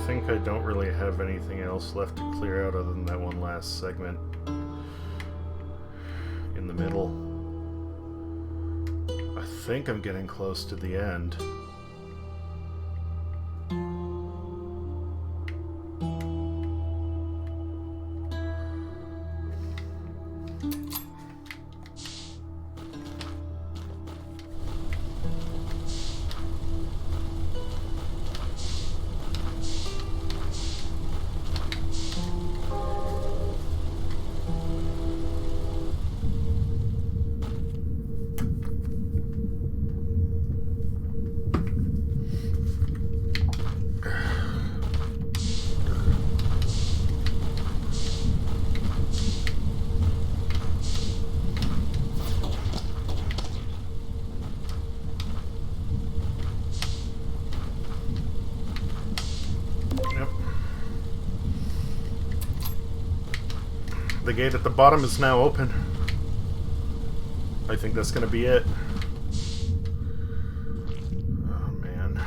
think I don't really have anything else left to clear out other than that one last segment in the middle. I think I'm getting close to the end. The gate at the bottom is now open. I think that's gonna be it. Oh man.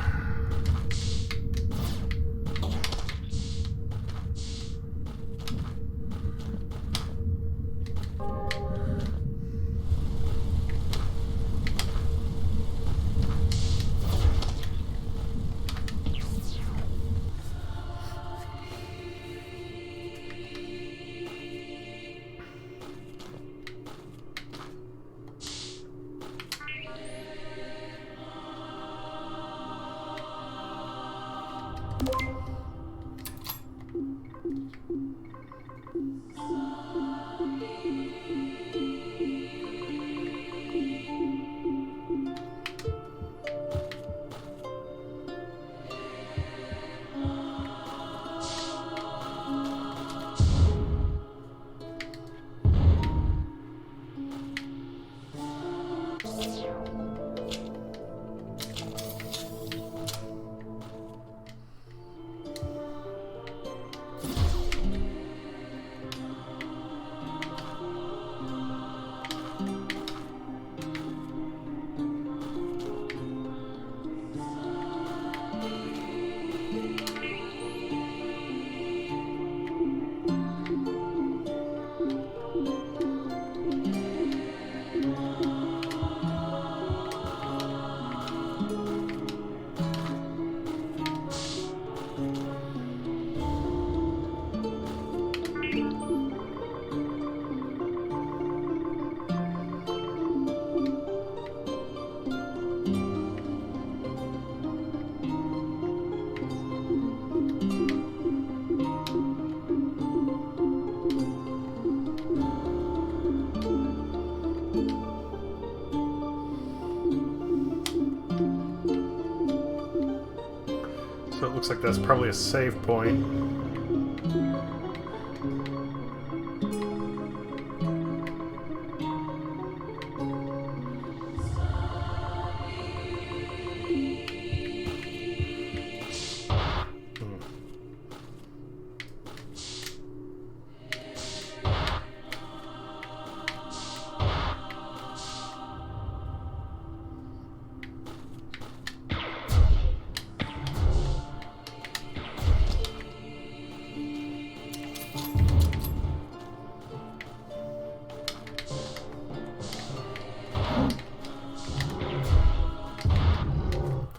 So it looks like that's probably a save point.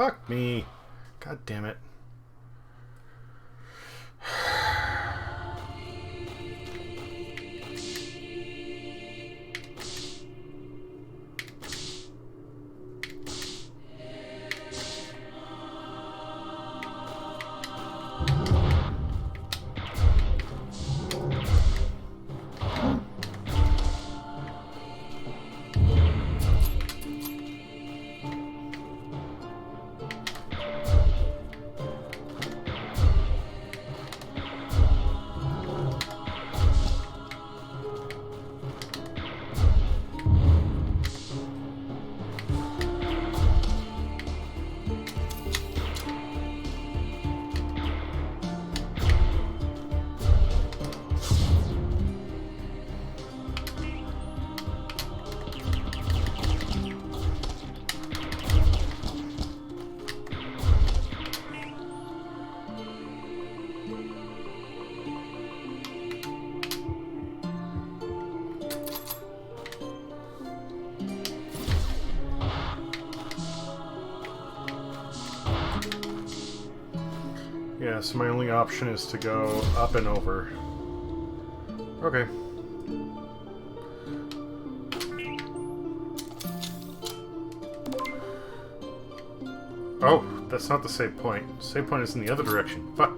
Fuck me. God damn it. Yeah, so my only option is to go up and over. Okay. Oh, that's not the save point. Save point is in the other direction. Fuck.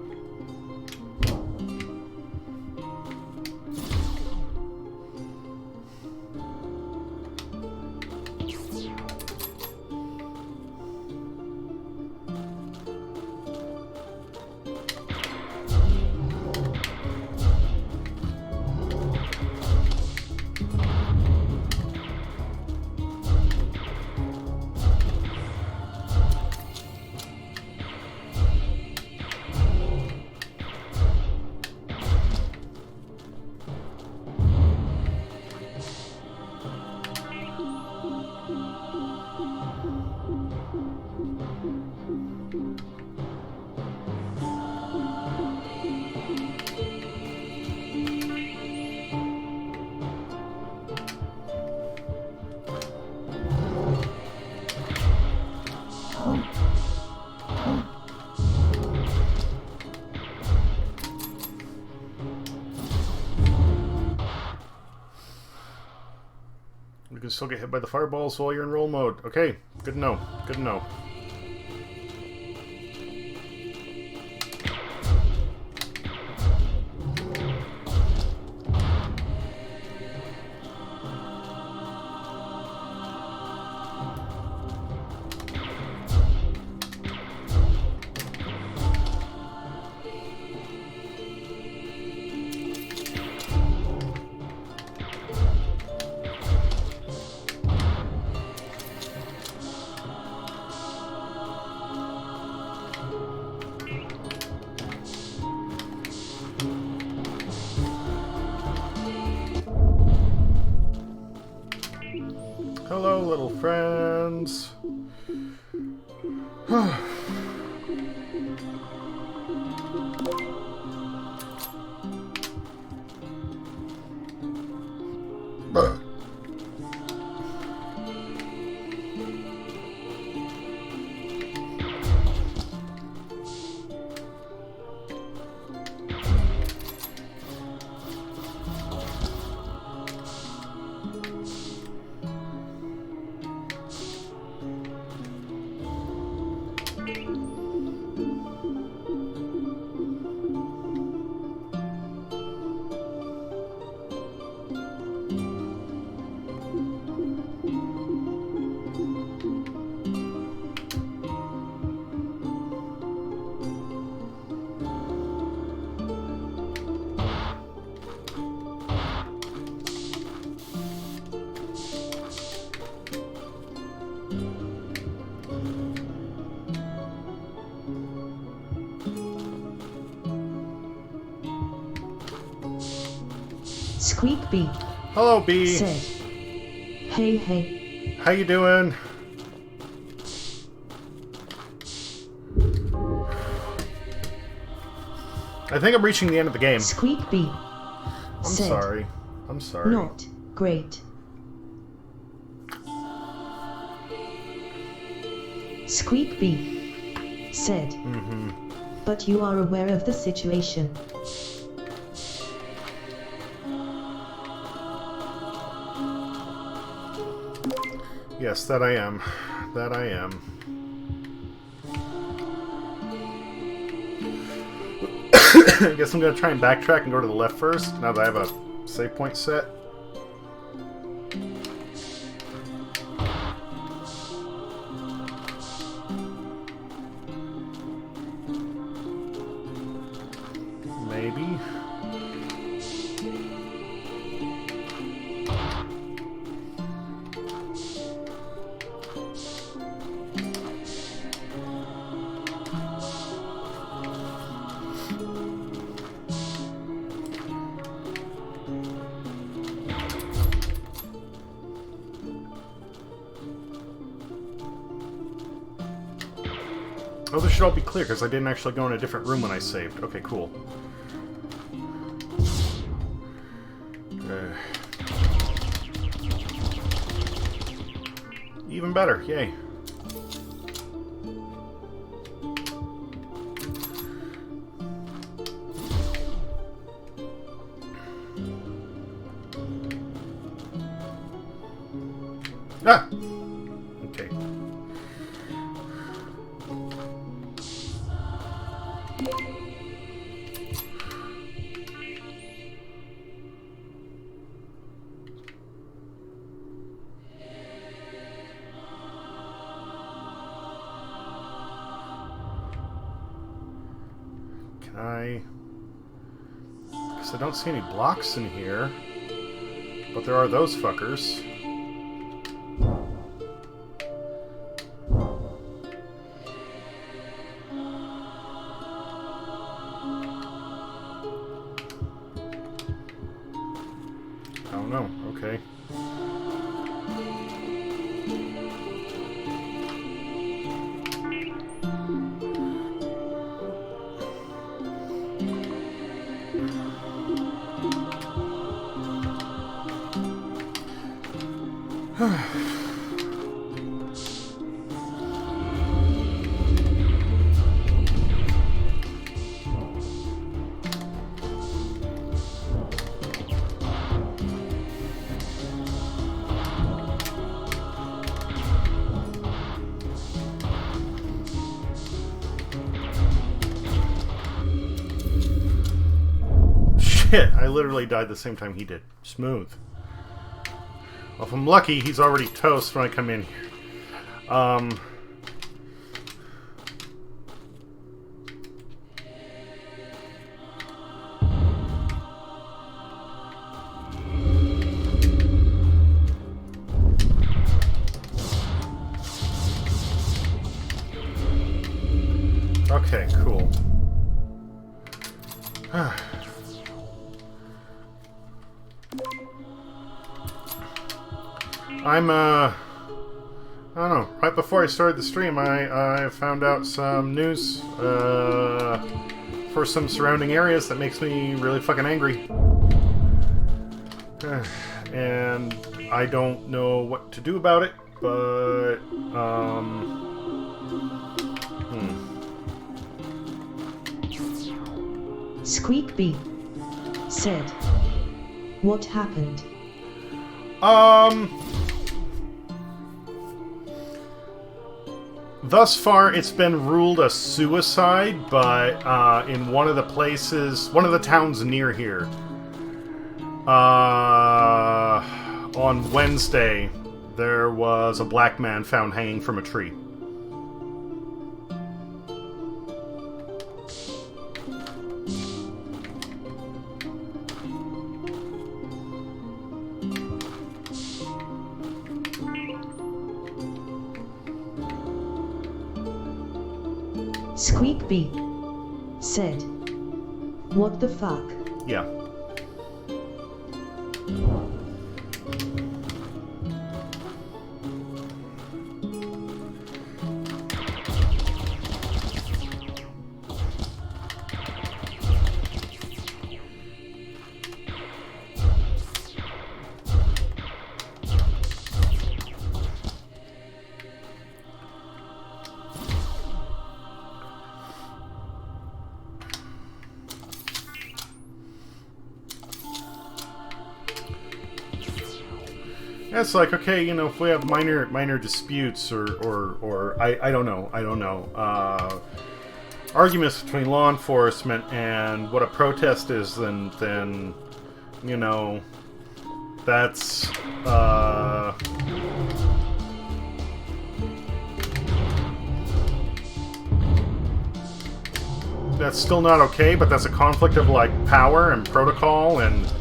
You can still get hit by the fireballs while you're in roll mode. Okay, good to know. Good to know. Hello, little friends. Squeak B. Hello, B. Said, hey, hey. How you doing? I think I'm reaching the end of the game. Squeak B. I'm said, sorry. I'm sorry. Not great. Squeak B. Said, but you are aware of the situation. Yes, that I am. That I am. I guess I'm going to try and backtrack and go to the left first, now that I have a save point set. Maybe. Oh, this should all be clear, because I didn't actually go in a different room when I saved. Okay, cool. Even better, yay. Ah! Okay. Can I... Because I don't see any blocks in here. But there are those fuckers. I don't know. Okay. Shit, I literally died the same time he did. Smooth. Well, if I'm lucky, he's already toast when I come in here. Okay, cool. I don't know. Right before I started the stream, I found out some news for some surrounding areas that makes me really fucking angry. And I don't know what to do about it, but Squeakby said, "What happened?" Thus far, it's been ruled a suicide, but in one of the places, one of the towns near here, on Wednesday, there was a black man found hanging from a tree. Squeakby said, "What the fuck?" Yeah. It's like, okay, you know, if we have minor disputes or I don't know, arguments between law enforcement and what a protest is, then you know, that's still not okay, but that's a conflict of like power and protocol, and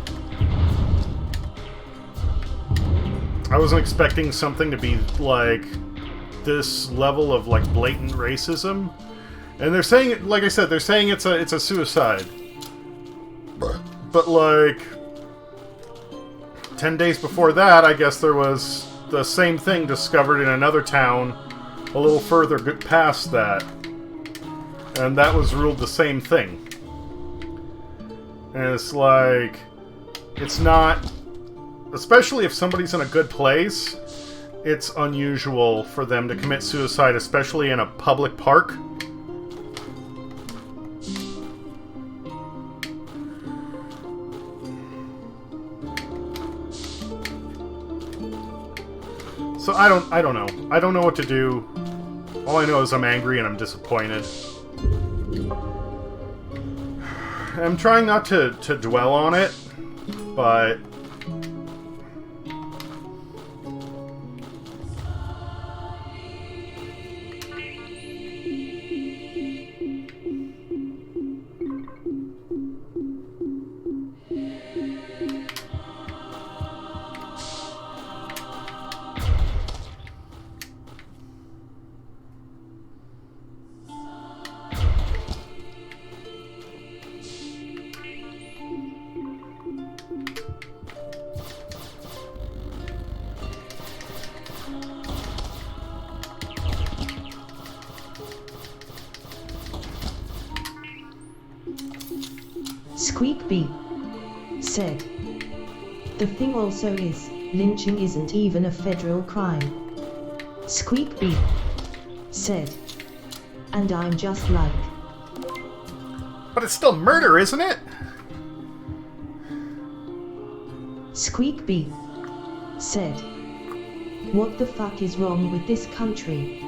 I wasn't expecting something to be like this level of like blatant racism. And they're saying, like I said, they're saying it's a suicide. But like 10 days before that, I guess there was the same thing discovered in another town a little further past that. And that was ruled the same thing. And it's like, it's not, especially if somebody's in a good place, it's unusual for them to commit suicide, especially in a public park. So I don't know. I don't know what to do. All I know is I'm angry and I'm disappointed. I'm trying not to dwell on it, but... Squeak B said. The thing also is, lynching isn't even a federal crime. Squeak B said. And I'm just like... But it's still murder, isn't it? Squeak B said. What the fuck is wrong with this country?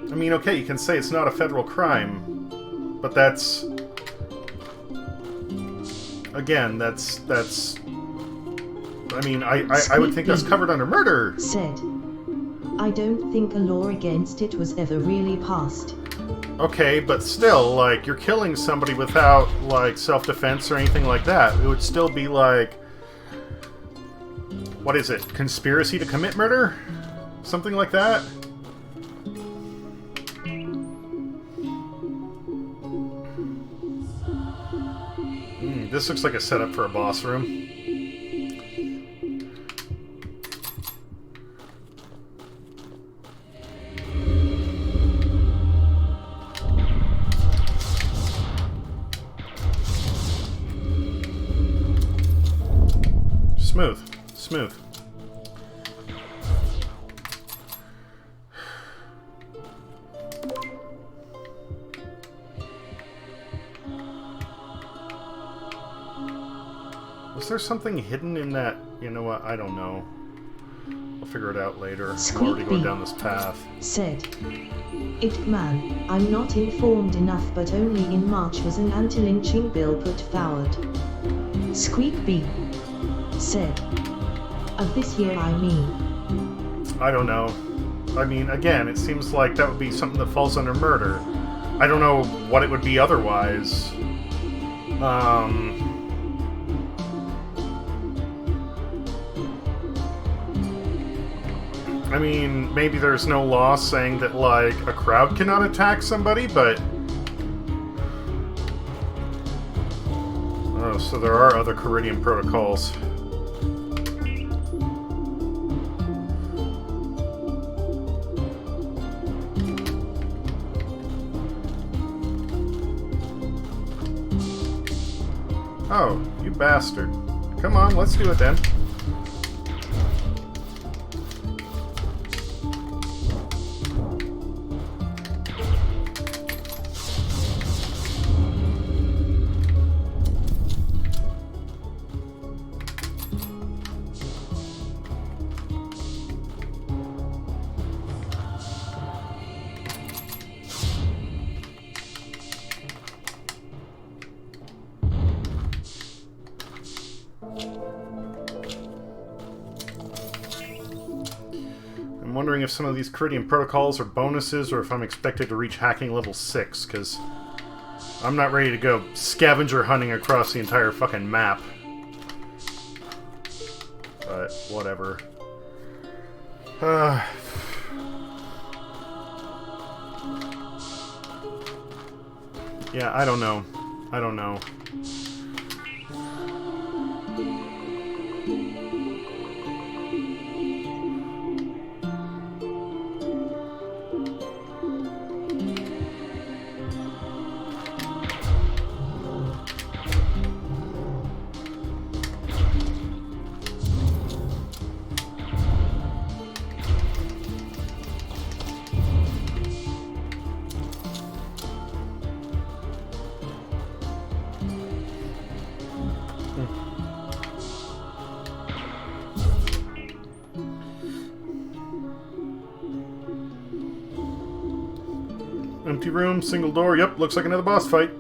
I mean, okay, you can say it's not a federal crime, but that's... Again, that's... I mean, I would think that's covered under murder. Said. I don't think a law against it was ever really passed. Okay, but still, like, you're killing somebody without, like, self-defense or anything like that. It would still be, like... What is it? Conspiracy to commit murder? Something like that? This looks like a setup for a boss room. Smooth. Smooth. Was there something hidden in that? You know what? I don't know. I'll figure it out later. I'm already going down this path. Said. It man, I'm not informed enough, but only in March was an anti-lynching bill put forward. Squeak B said. Of this year, I mean. I don't know. I mean, again, it seems like that would be something that falls under murder. I don't know what it would be otherwise. I mean, maybe there's no law saying that, like, a crowd cannot attack somebody, but... Oh, so there are other Caridian protocols. Oh, you bastard. Come on, let's do it then. I'm wondering if some of these Caridian protocols are bonuses or if I'm expected to reach hacking level 6, because I'm not ready to go scavenger hunting across the entire fucking map. But, whatever. Yeah, I don't know. I don't know. Empty room, single door. Yep, looks like another boss fight.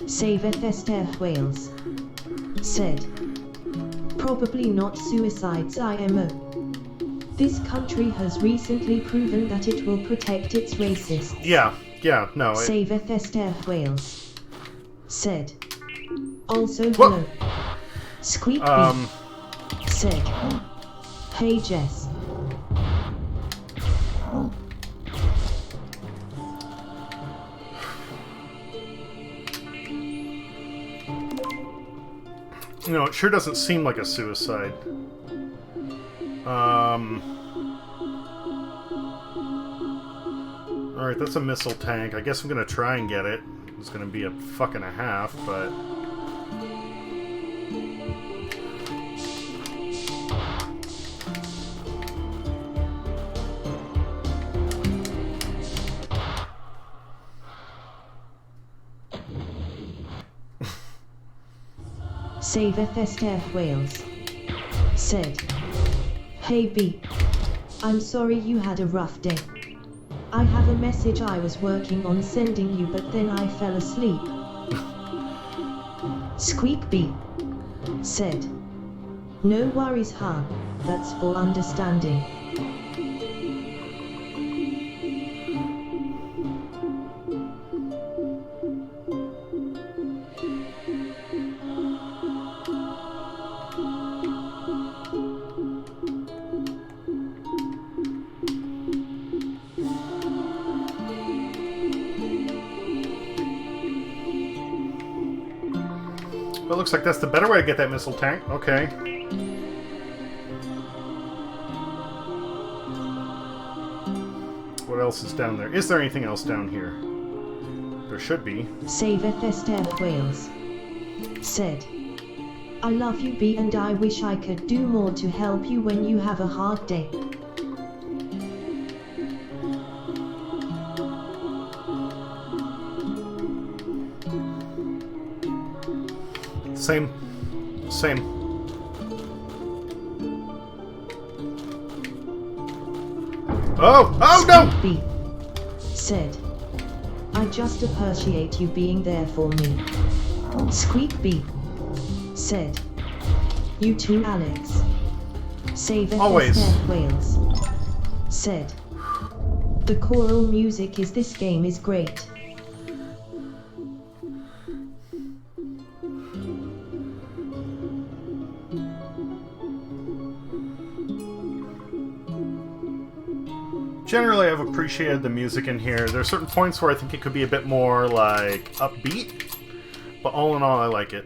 Saveth Esther Wales said, "Probably not suicides IMO. This country has recently proven that it will protect its racists." Yeah, no. Saveth Esther Wales said, "Also Whoa. hello." Squeak B said, "Hey Jess." You know, it sure doesn't seem like a suicide. Alright, that's a missile tank. I guess I'm gonna try and get it. It's gonna be a fuck and a half, but... Saveth Esther Wales said, "Hey B, I'm sorry you had a rough day. I have a message I was working on sending you, but then I fell asleep." Squeak B said, "No worries, huh? That's for understanding." Well, looks like that's the better way to get that missile tank. Okay. What else is down there? Is there anything else down here? There should be. Saveth Esther Wales said, "I love you B, and I wish I could do more to help you when you have a hard day." Same. Oh no! B said, "I just appreciate you being there for me." Squeak B said, "You too, Alex." Saveth Always. Esther Wales said, "The choral music is this game is great." Generally, I've appreciated the music in here. There are certain points where I think it could be a bit more, like, upbeat. But all in all, I like it.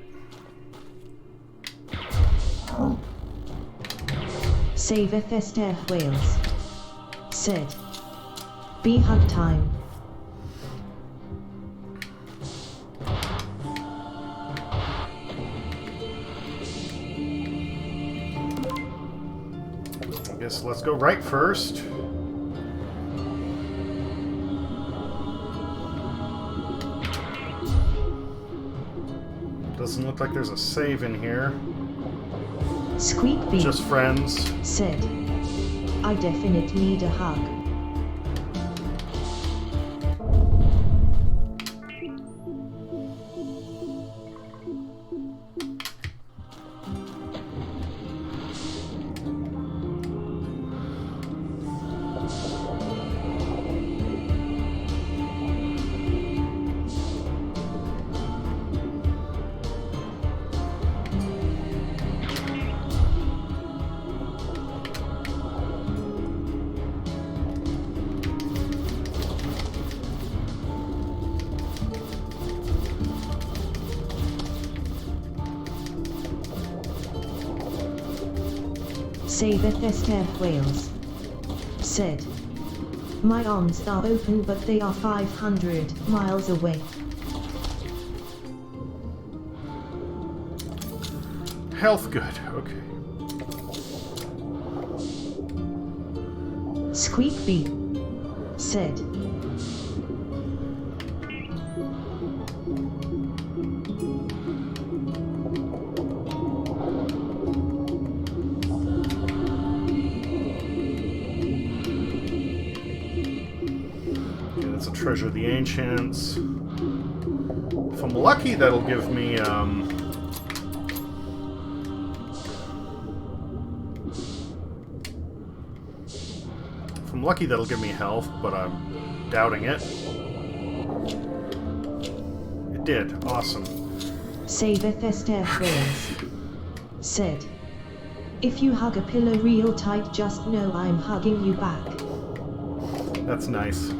Saveth Esther Wales said, "Be hug time." I guess let's go right first. Doesn't look like there's a save in here. Squeak B Just friends. said, "I definitely need a hug." Saveth Esther Wales said, "My arms are open, but they are 500 miles away." Health good, okay. Squeak Bee said. Okay, that's a Treasure of the Ancients. If I'm lucky, that'll give me, if I'm lucky, that'll give me health, but I'm doubting it. It did. Awesome. Saveth Esther Wales said. If you hug a pillow real tight, just know I'm hugging you back. That's nice.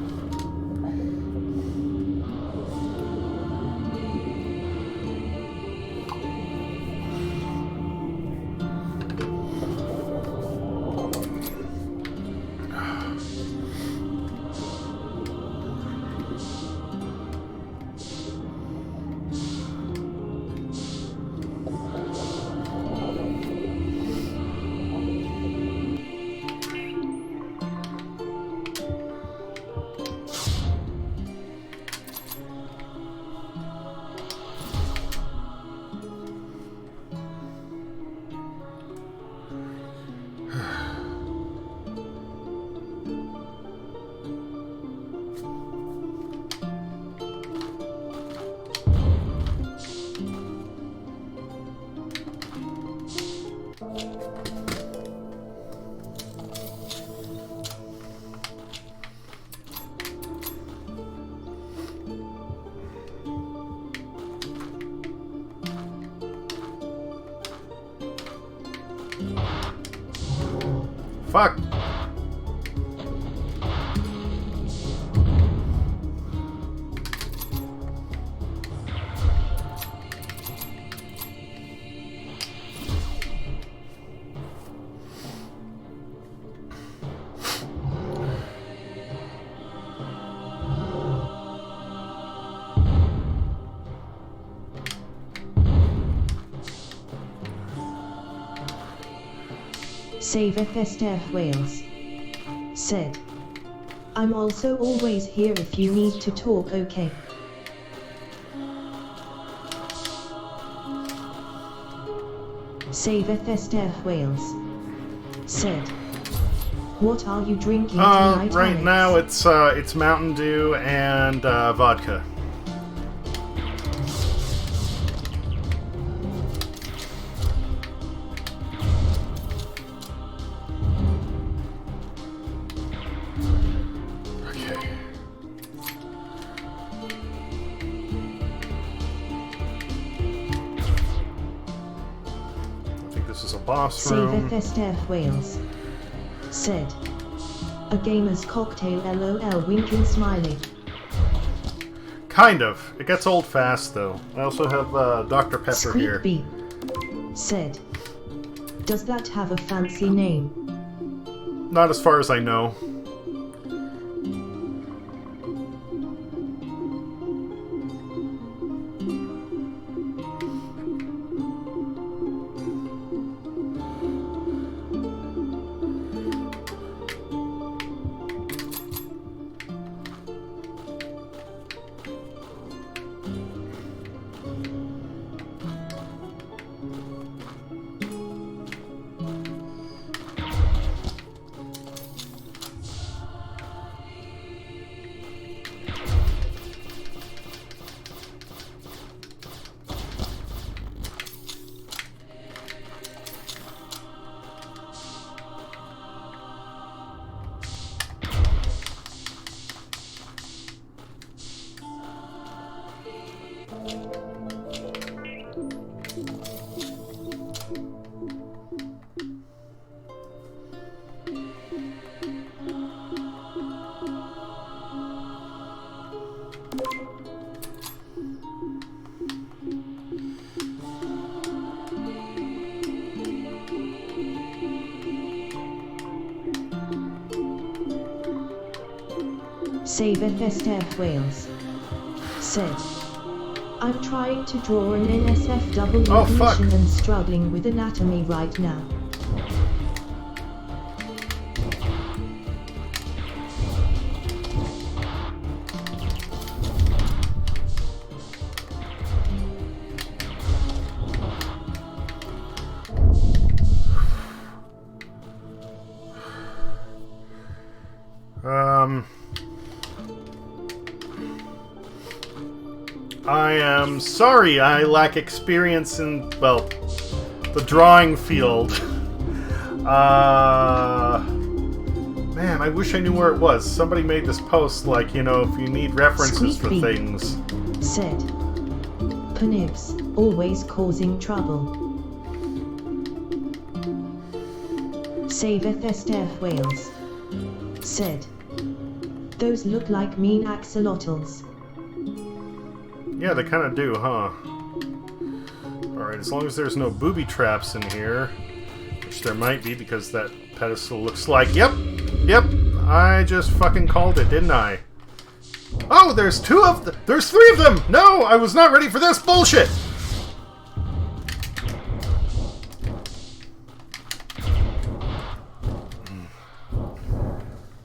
Fuck! Saveth Esther Wales said. I'm also always here if you need to talk, okay? Saveth Esther Wales said. What are you drinking tonight, Right Alex? now it's Mountain Dew and vodka. Boss room. Saveth Esther Wales said. A gamer's cocktail, LOL, winking smiley. Kind of. It gets old fast though. I also have Dr. Pepper Squeak here. Bee said. Does that have a fancy name? Not as far as I know. Saveth Esther Wales said. I'm trying to draw an NSFW Oh, fuck. commission and struggling with anatomy right now. I am sorry I lack experience in, well, the drawing field. Man, I wish I knew where it was. Somebody made this post, like, you know, if you need references for things. Said. Panibs, always causing trouble. Saveth Esther Wales. Said. Those look like mean axolotls. Yeah, they kind of do, huh? Alright, as long as there's no booby traps in here, which there might be because that pedestal looks like... Yep! I just fucking called it, didn't I? Oh, there's there's 3 of them! No, I was not ready for this bullshit!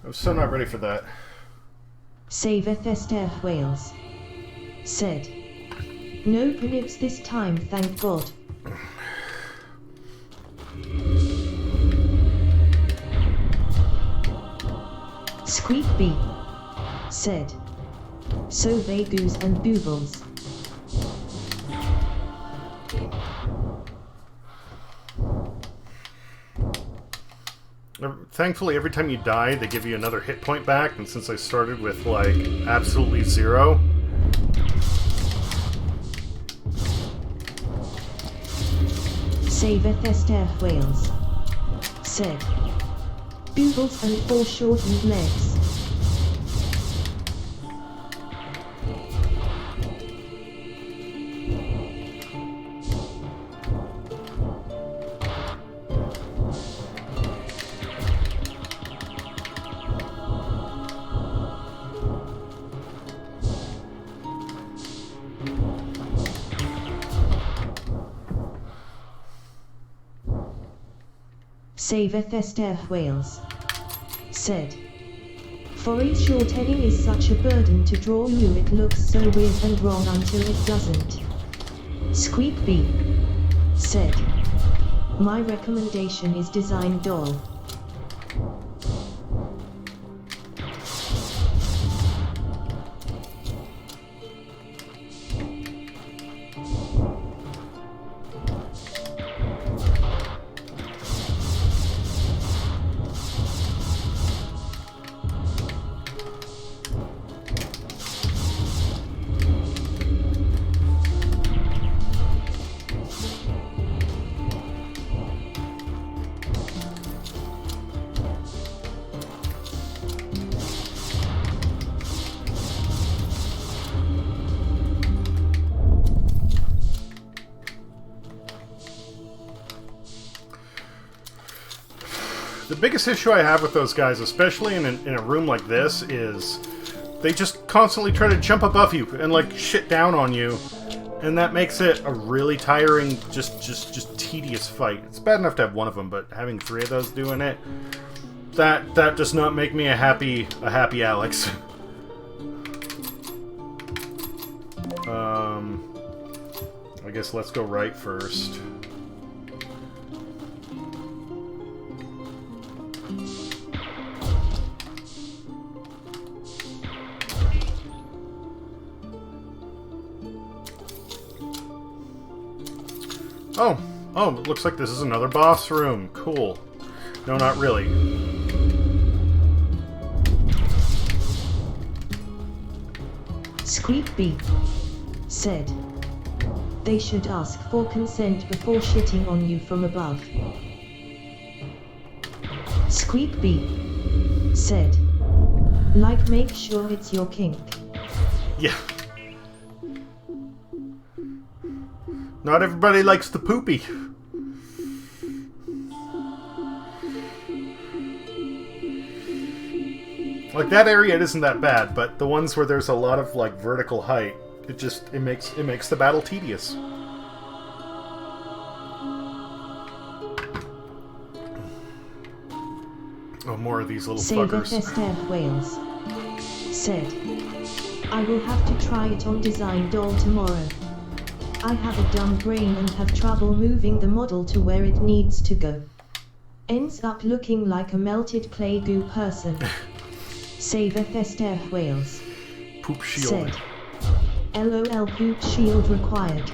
I was so not ready for that. Saveth Esther Wales. Said. No panibs this time, thank God. Squeak B. Said. So they goose and boobles. Thankfully, every time you die, they give you another hit point back, and since I started with, like, absolutely 0... Saveth Esther Wales. Said. Bugles and foreshortened legs. Saveth Esther Wales. Said. For each short heading is such a burden to draw you, it looks so weird and wrong until it doesn't. Squeak B. Said. My recommendation is Design Doll. The biggest issue I have with those guys, especially in a room like this, is they just constantly try to jump above you and, like, shit down on you. And that makes it a really tiring, just tedious fight. It's bad enough to have one of them, but having 3 of those doing it, that does not make me a happy Alex. I guess let's go right first. Oh, it looks like this is another boss room. Cool. No, not really. Squeak B. Said. They should ask for consent before shitting on you from above. Squeak B. Said. Like, make sure it's your kink. Yeah. Not everybody likes the poopy. Like, that area, it isn't that bad, but the ones where there's a lot of, like, vertical height, it makes the battle tedious. Oh, more of these little fuckers. Saber Wales said, I will have to try it on Design Doll tomorrow. I have a dumb brain and have trouble moving the model to where it needs to go. Ends up looking like a melted clay goo person. Saber Wales Poop shield. said, LOL poop shield required.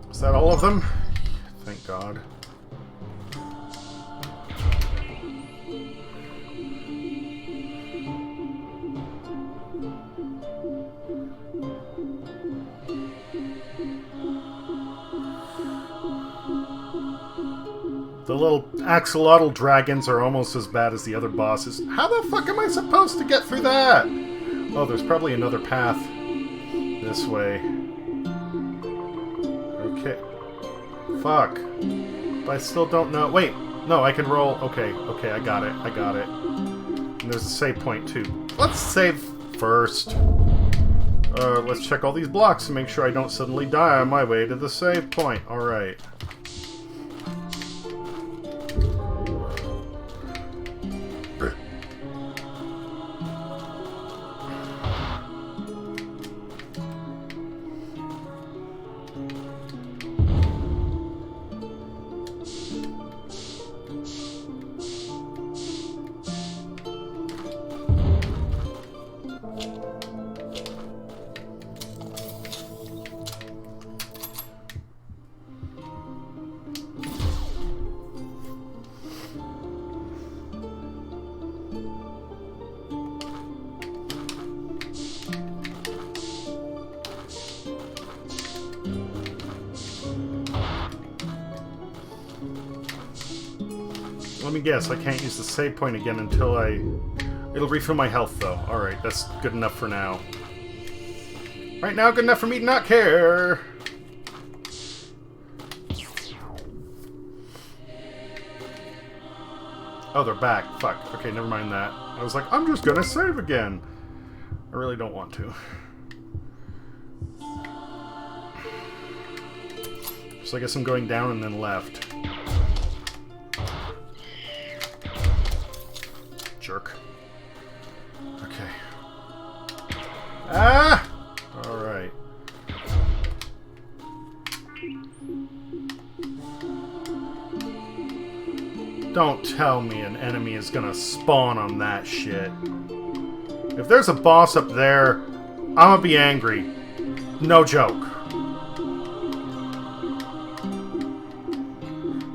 Is that all of them? Thank God. The little axolotl dragons are almost as bad as the other bosses. How the fuck am I supposed to get through that? Oh, there's probably another path this way. Okay. Fuck. But I still don't know. Wait. No, I can roll. Okay. Okay, I got it. I got it. And there's a save point, too. Let's save first. Let's check all these blocks and make sure I don't suddenly die on my way to the save point. Alright. Let me guess, I can't use the save point again until it'll refill my health, though. Alright, that's good enough for now. Right now, good enough for me to not care! Oh, they're back. Fuck. Okay, never mind that. I was like, I'm just gonna save again! I really don't want to. So I guess I'm going down and then left. Jerk. Okay. Ah! Alright. Don't tell me an enemy is gonna spawn on that shit. If there's a boss up there, I'm gonna be angry. No joke.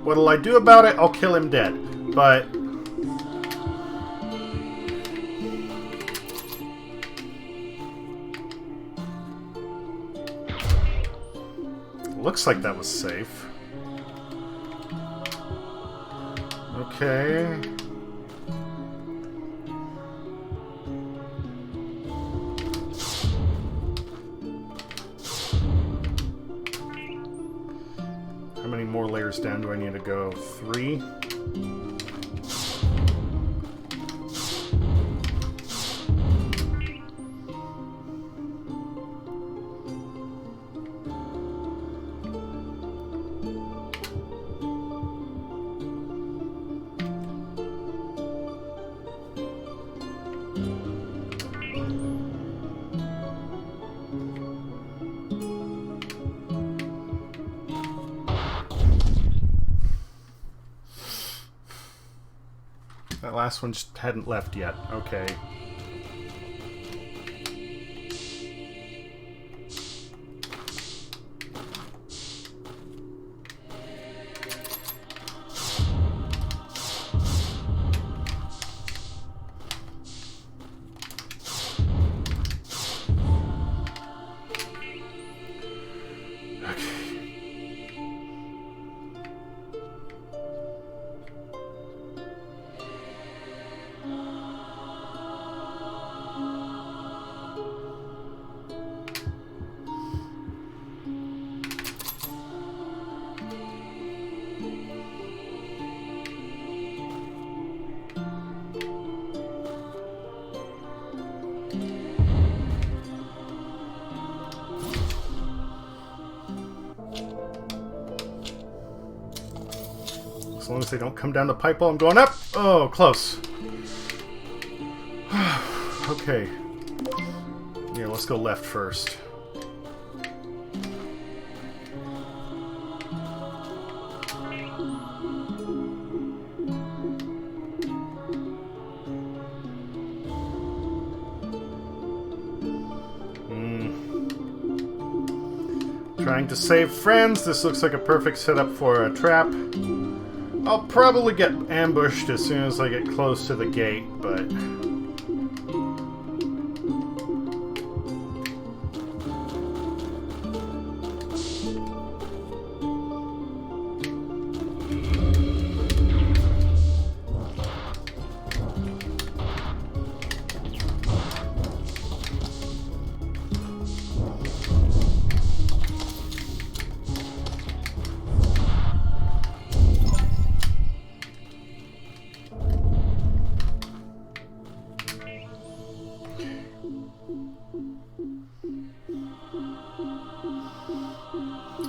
What'll I do about it? I'll kill him dead. But looks like that was safe. Okay. How many more layers down do I need to go? 3? That last one just hadn't left yet. Okay. As long as they don't come down the pipe while I'm going up. Oh, close. Okay. Yeah, let's go left first. Trying to save friends. This looks like a perfect setup for a trap. I'll probably get ambushed as soon as I get close to the gate, but...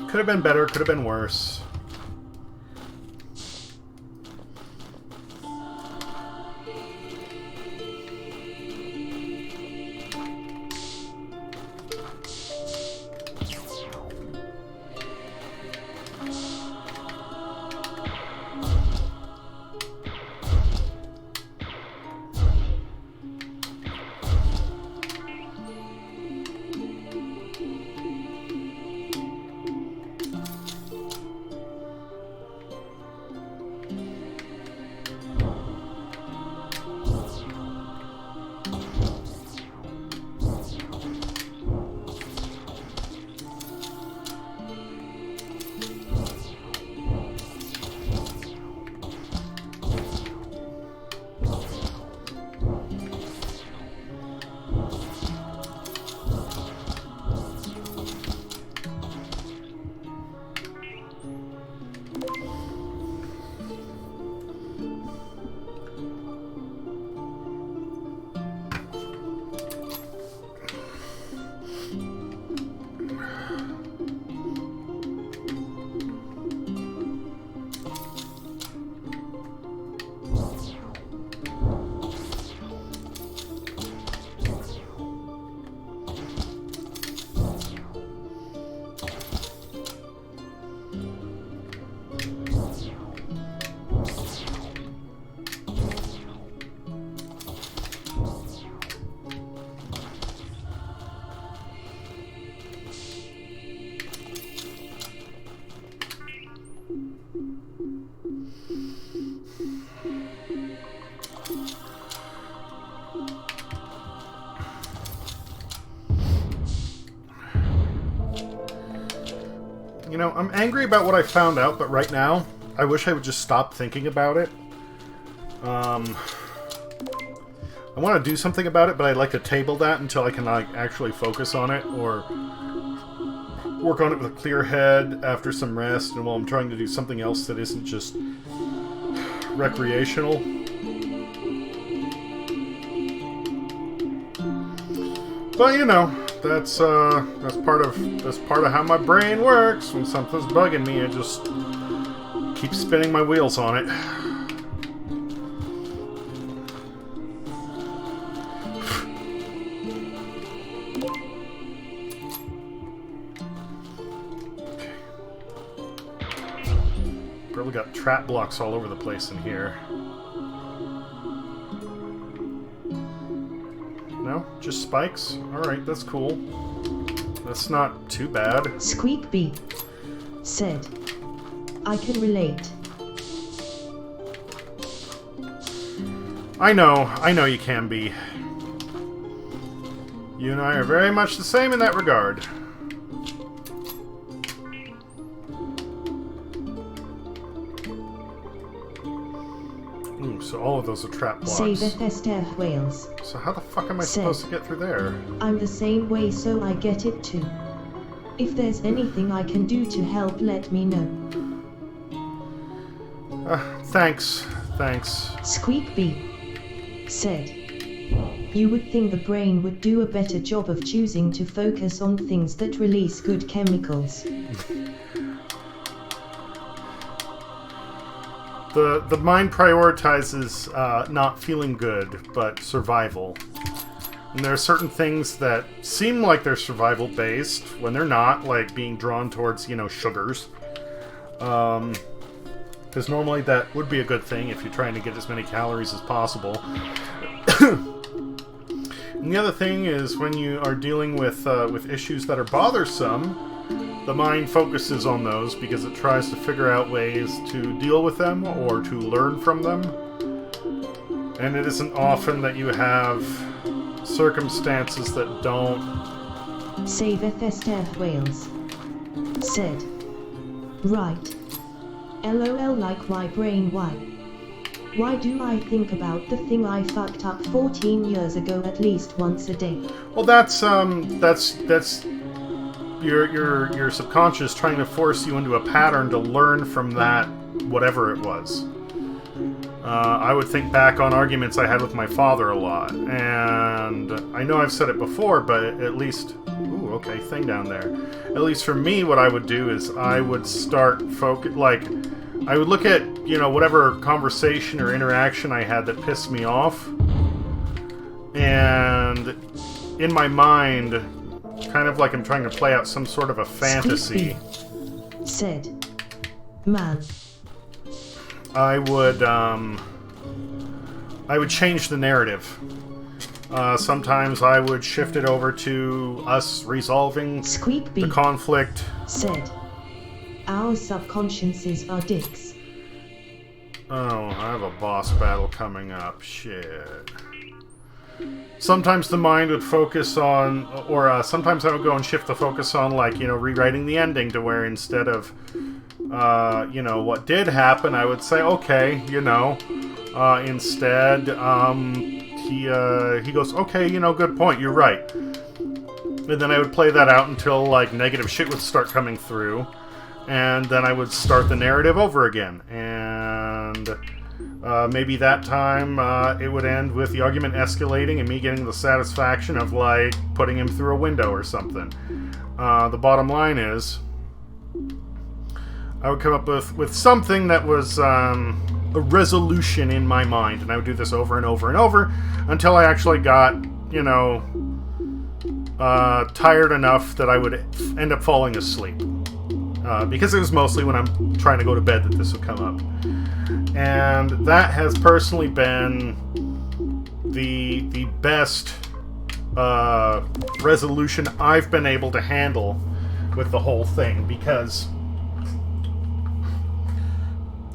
Could have been better, could have been worse. You know, I'm angry about what I found out, but right now, I wish I would just stop thinking about it. I want to do something about it, but I'd like to table that until I can like, actually focus on it, or work on it with a clear head after some rest, and while I'm trying to do something else that isn't just recreational. But you know, that's part of how my brain works. When something's bugging me, I just keep spinning my wheels on it. Probably got trap blocks all over the place in here. No? Just spikes? Alright, that's cool. That's not too bad. Squeakby said, I can relate. I know you can be. You and I are very much the same in that regard. Ooh, so all of those are trap blocks. Save FSTF Wales. So how the fuck am I supposed to get through there? I'm the same way, so I get it too. If there's anything I can do to help, let me know. Thanks. Squeakby said, you would think the brain would do a better job of choosing to focus on things that release good chemicals. The mind prioritizes not feeling good, but survival. And there are certain things that seem like they're survival-based when they're not, like being drawn towards, sugars. Because normally that would be a good thing if you're trying to get as many calories as possible. And the other thing is when you are dealing with issues that are bothersome, the mind focuses on those because it tries to figure out ways to deal with them or to learn from them. And it isn't often that you have circumstances that don't... Saveth Esther Wales said, right. LOL, like my brain, why? Why do I think about the thing I fucked up 14 years ago at least once a day? Well, that's your subconscious trying to force you into a pattern to learn from that, whatever it was. I would think back on arguments I had with my father a lot, and I know I've said it before, but at least... Ooh, okay, thing down there. At least for me, what I would do is I would start I would look at, whatever conversation or interaction I had that pissed me off, and in my mind, kind of like I'm trying to play out some sort of a fantasy. Said, man. I would change the narrative. Sometimes I would shift it over to us resolving the conflict. Said, our subconsciouses are dicks. Oh, I have a boss battle coming up. Shit. Sometimes the mind would focus on, or sometimes I would go and shift the focus on, rewriting the ending to where instead of, what did happen, I would say, okay, instead, he goes, okay, good point, you're right. And then I would play that out until, negative shit would start coming through, and then I would start the narrative over again, and... maybe that time it would end with the argument escalating and me getting the satisfaction of, putting him through a window or something. The bottom line is, I would come up with something that was a resolution in my mind, and I would do this over and over and over until I actually got, tired enough that I would end up falling asleep. Because it was mostly when I'm trying to go to bed that this would come up. And that has personally been the best resolution I've been able to handle with the whole thing, because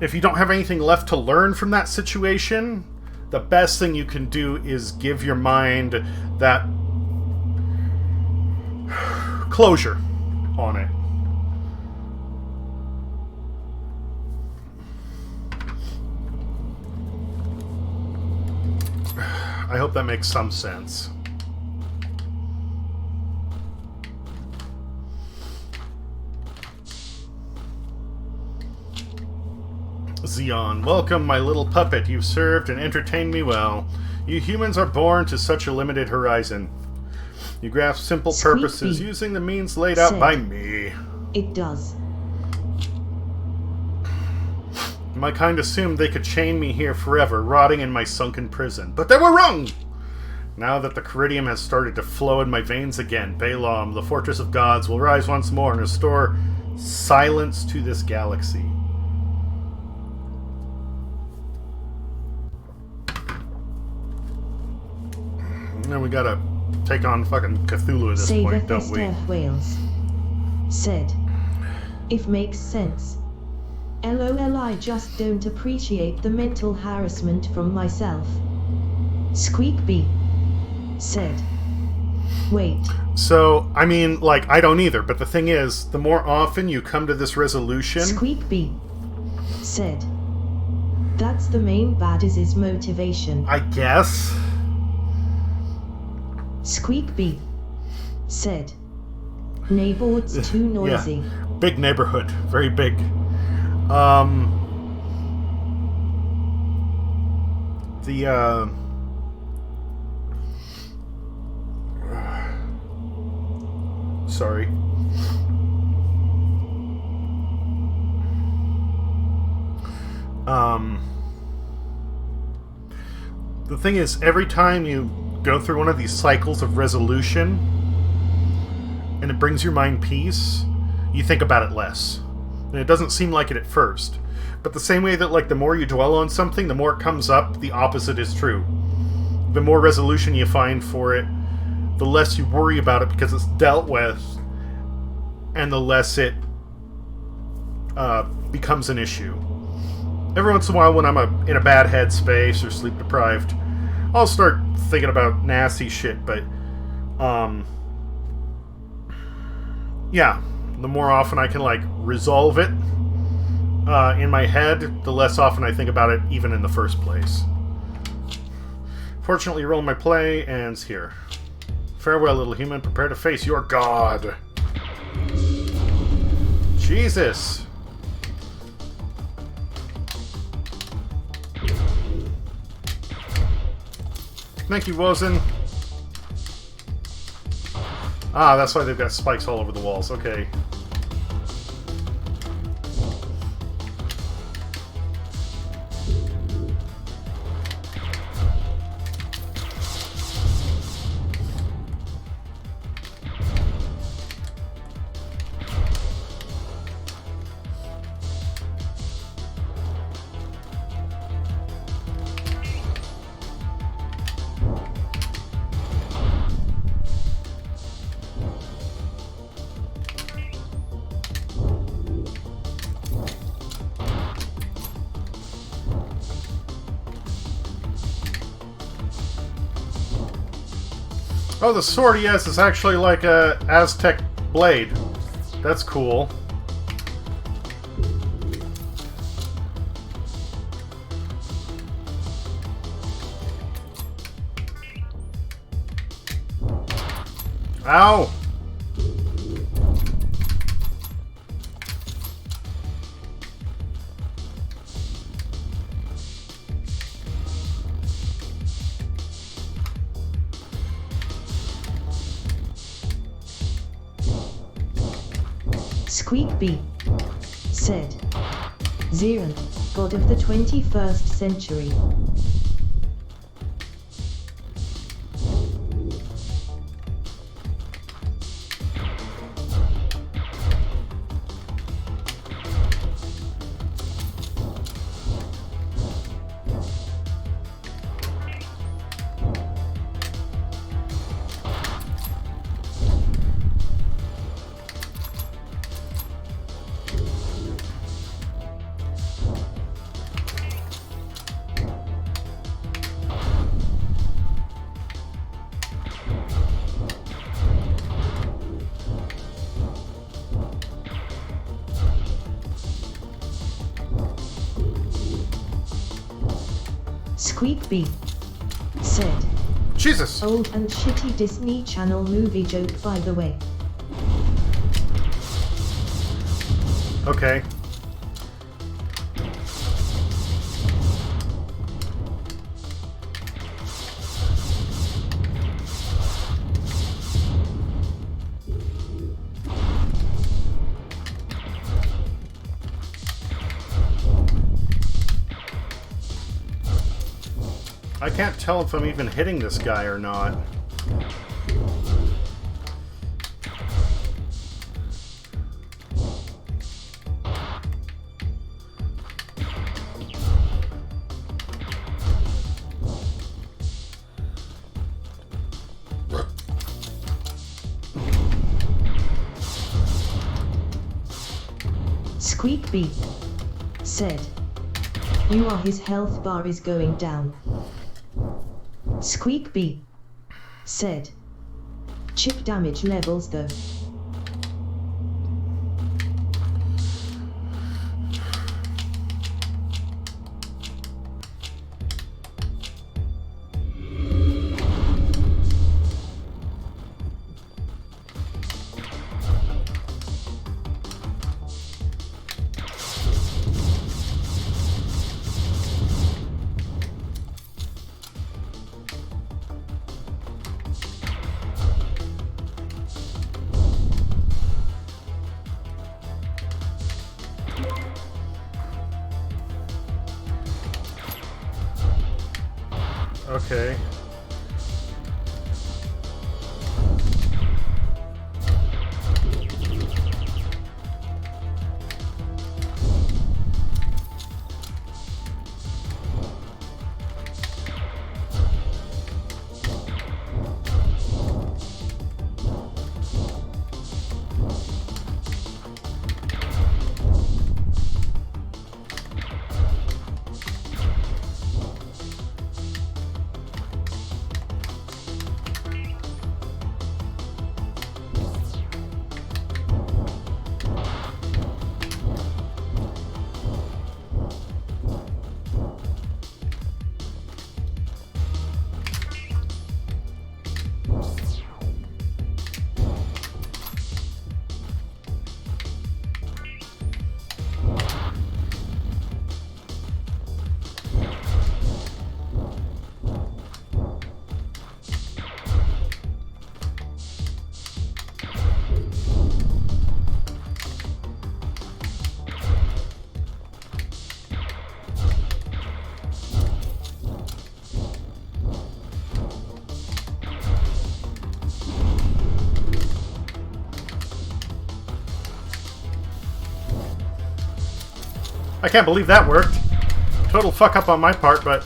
if you don't have anything left to learn from that situation, the best thing you can do is give your mind that closure on it. I hope that makes some sense. Xeon, welcome, my little puppet. You've served and entertained me well. You humans are born to such a limited horizon. You grasp simple purposes using the means laid out by me. It does. My kind assumed they could chain me here forever, rotting in my sunken prison. But they were wrong! Now that the Ceridium has started to flow in my veins again, Balaam, the fortress of gods, will rise once more and restore silence to this galaxy. Now we gotta take on fucking Cthulhu at this point, don't we? Wales said, if makes sense. LOL, I just don't appreciate the mental harassment from myself. Squeak said, wait. So, I mean, I don't either, but the thing is, the more often you come to this resolution... Squeak said, that's the main baddies' motivation. I guess. Squeak said, neighborhood's too noisy. Yeah. Big neighborhood, very big. Sorry. Um, the thing is, every time you go through one of these cycles of resolution, and it brings your mind peace, you think about it less. And it doesn't seem like it at first. But the same way that, like, the more you dwell on something, the more it comes up, the opposite is true. The more resolution you find for it, the less you worry about it because it's dealt with, and the less it becomes an issue. Every once in a while, when I'm in a bad headspace or sleep deprived, I'll start thinking about nasty shit, but yeah, the more often I can, like, resolve it in my head, the less often I think about it even in the first place. Fortunately, rolling my play ends here. Farewell, little human. Prepare to face your god. Jesus. Thank you, Wozen. Ah, that's why they've got spikes all over the walls. Okay. Oh, the sword he has is actually like a Aztec blade. That's cool. Ow! Squeakby said, Ziran, god of the 21st century. Squeakby said, Jesus! old and shitty Disney Channel movie joke, by the way. Okay. I can't tell if I'm even hitting this guy or not. Squeakby said, you are his health bar is going down. Squeakby said, chip damage levels though. Okay. I can't believe that worked. Total fuck up on my part, but...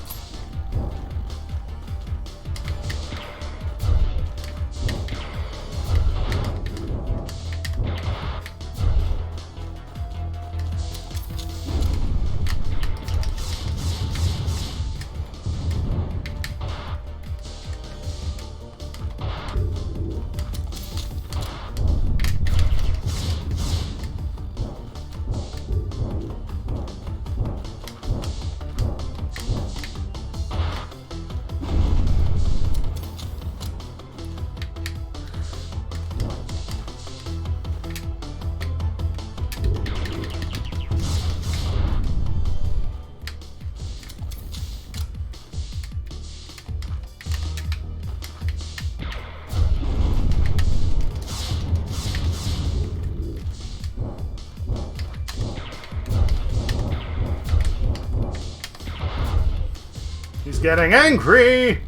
He's getting angry!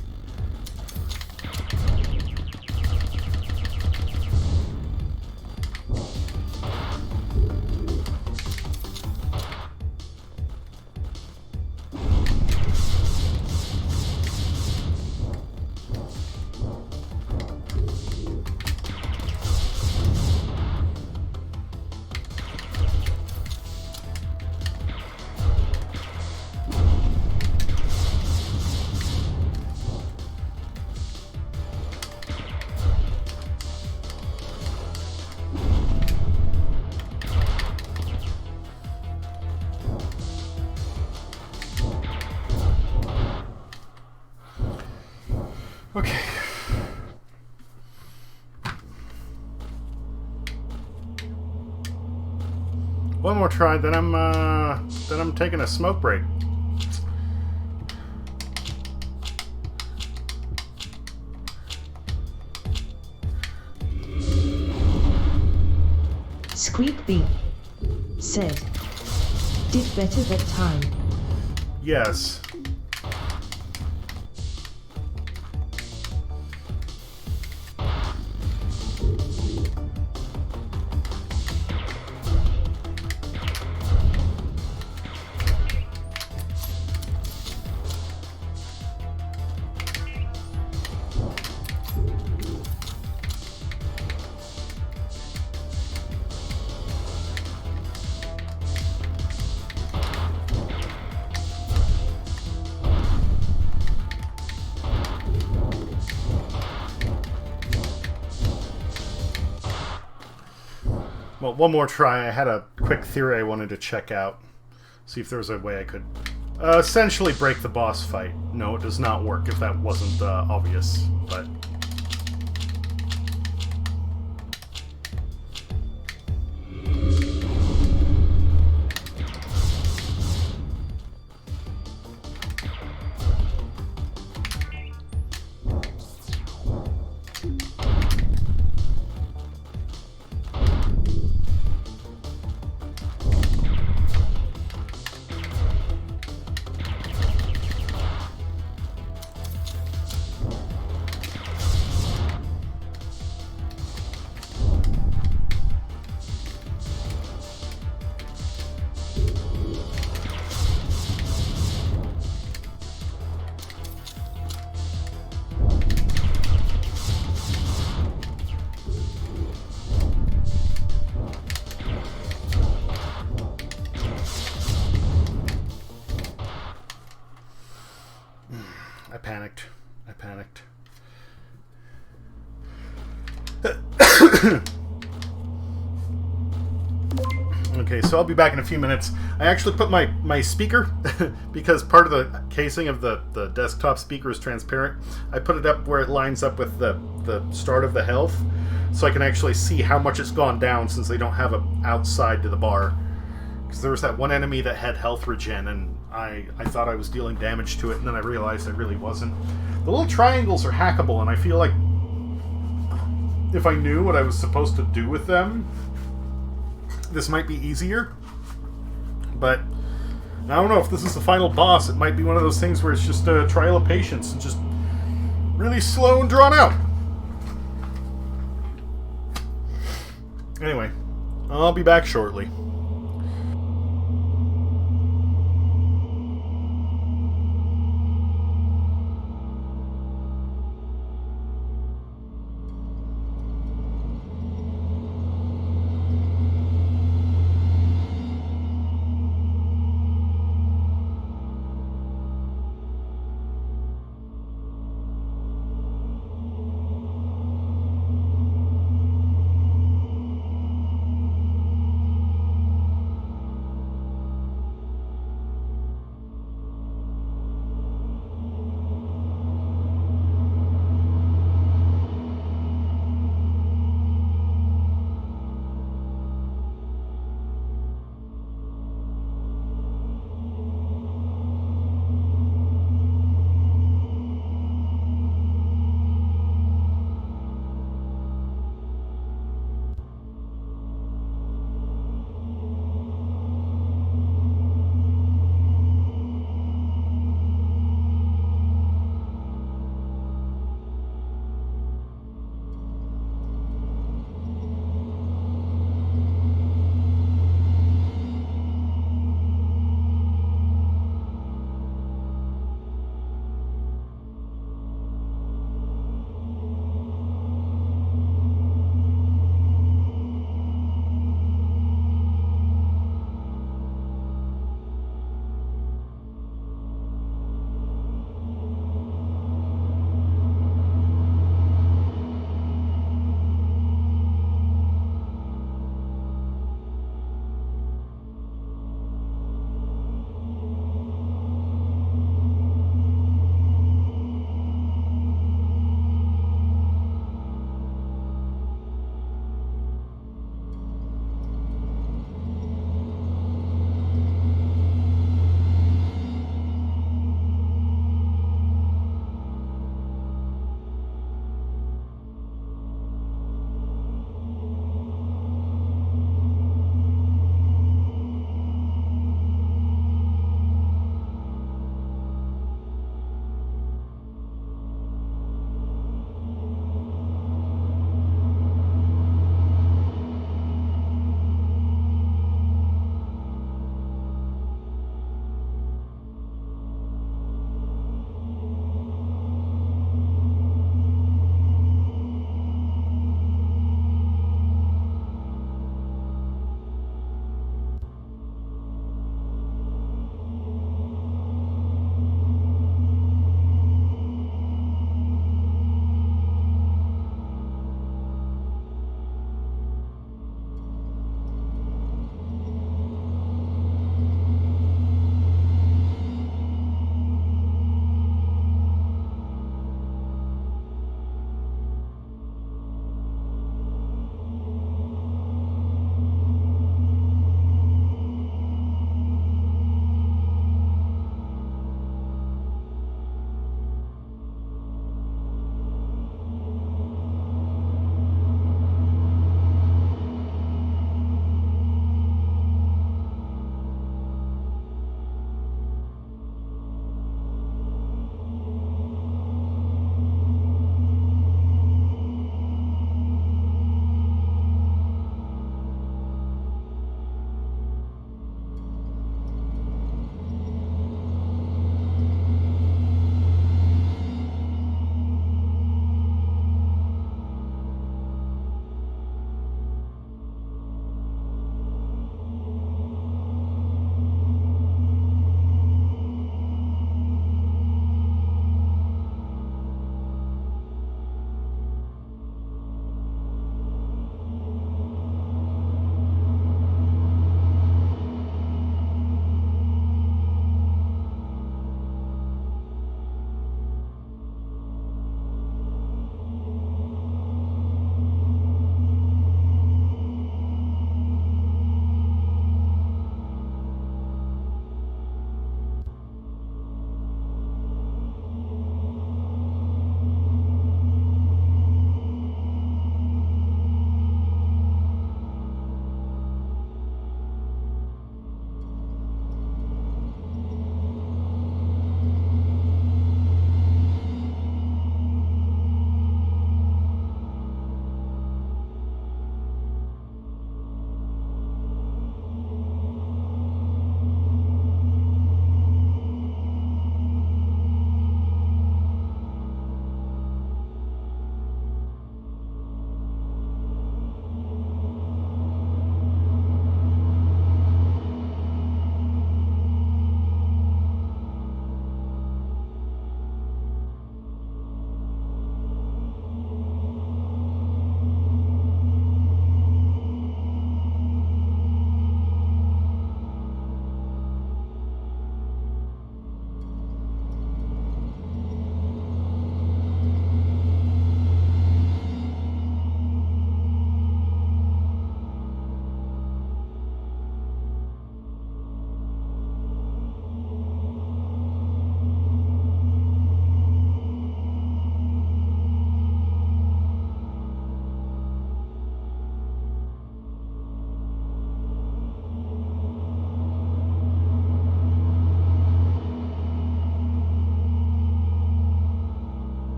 Okay. One more try, then I'm taking a smoke break. Squeak B said, "Did better that time." Yes. Well, one more try. I had a quick theory I wanted to check out. See if there was a way I could essentially break the boss fight. No, it does not work if that wasn't obvious, but... panicked. I panicked. Okay, so I'll be back in a few minutes. I actually put my speaker, because part of the casing of the desktop speaker is transparent. I put it up where it lines up with the start of the health, so I can actually see how much it's gone down, since they don't have a outside to the bar. Because there was that one enemy that had health regen, and I thought I was dealing damage to it, and then I realized I really wasn't. The little triangles are hackable, and I feel like if I knew what I was supposed to do with them, this might be easier. But I don't know if this is the final boss. It might be one of those things where it's just a trial of patience and just really slow and drawn out. Anyway, I'll be back shortly.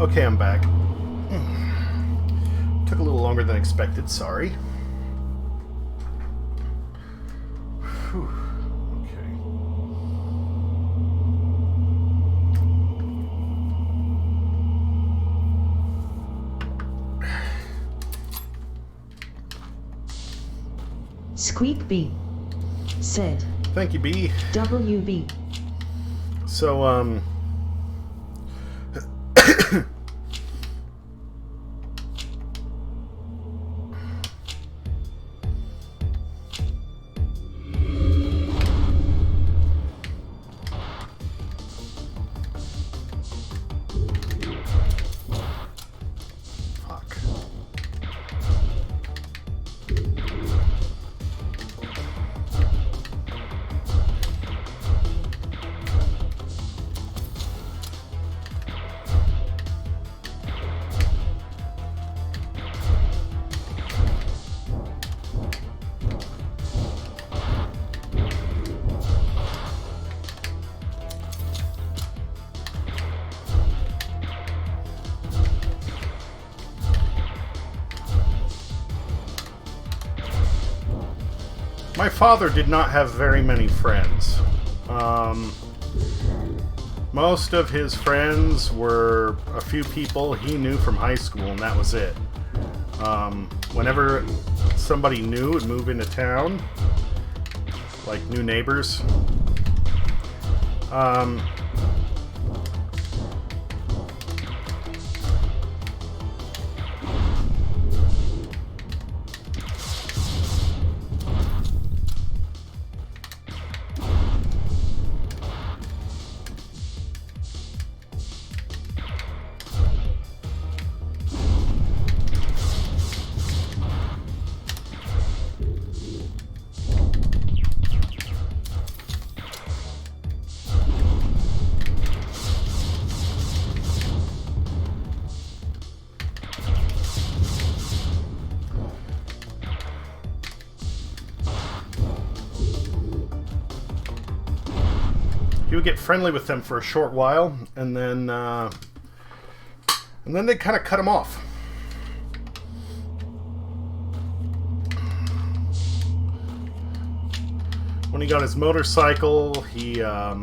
Okay, I'm back. Took a little longer than expected, sorry. Whew. Squeak B said. Thank you, B. WB. So, fuck. My father did not have very many friends. Most of his friends were a few people he knew from high school, and that was it. Whenever somebody new would move into town, like new neighbors, he would get friendly with them for a short while, and then they kind of cut him off. When he got his motorcycle, he had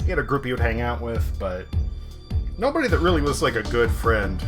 a group he would hang out with, but nobody that really was like a good friend.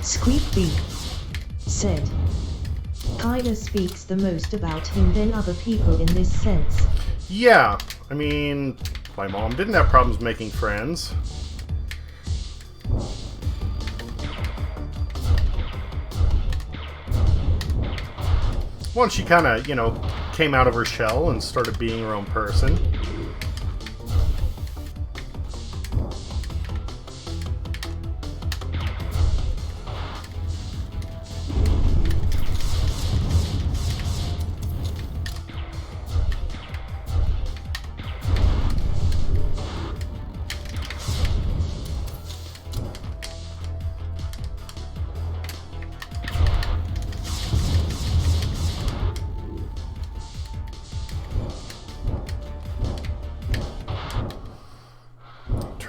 Squeak B said. Kyler speaks the most about him than other people in this sense. Yeah, I mean, my mom didn't have problems making friends. Once she kind of, came out of her shell and started being her own person.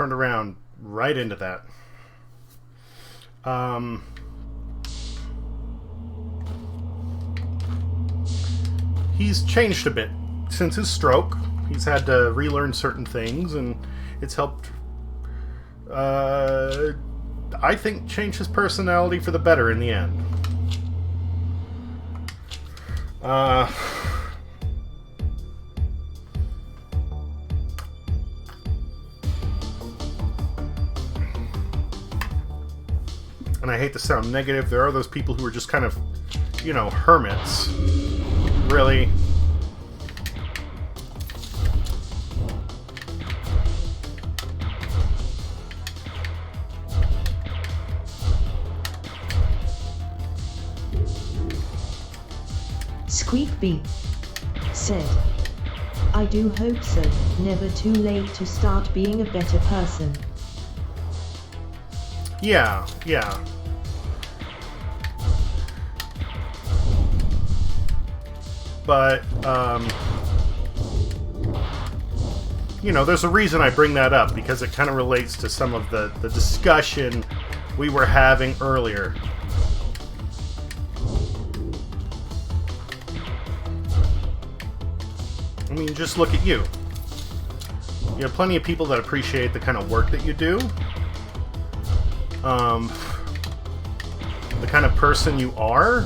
turned around right into that. He's changed a bit since his stroke. He's had to relearn certain things, and it's helped, I think, change his personality for the better in the end. And I hate to sound negative, there are those people who are just kind of, you know, hermits. Really. Squeak B said, I do hope so. Never too late to start being a better person. Yeah. But, you know, there's a reason I bring that up, because it kind of relates to some of the discussion we were having earlier. I mean, just look at you. You have plenty of people that appreciate the kind of work that you do. The kind of person you are.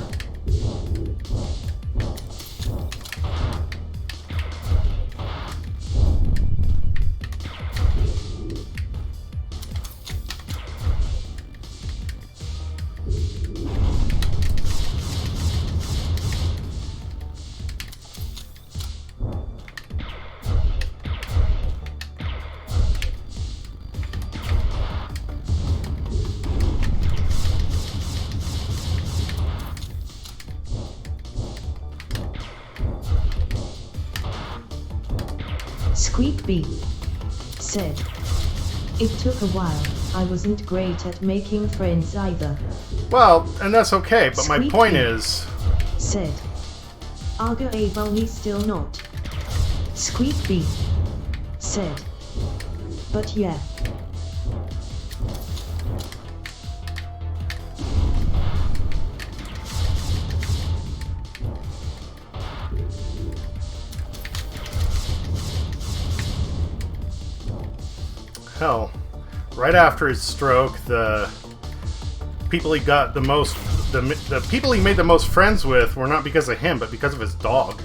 Squeak B said, it took a while. I wasn't great at making friends either. Well, and that's okay, but my Squeak point B is... said, Arga A Bunny still not. Squeak B said, but yeah. Hell, right after his stroke, the people he got the most, the people he made the most friends with were not because of him, but because of his dog.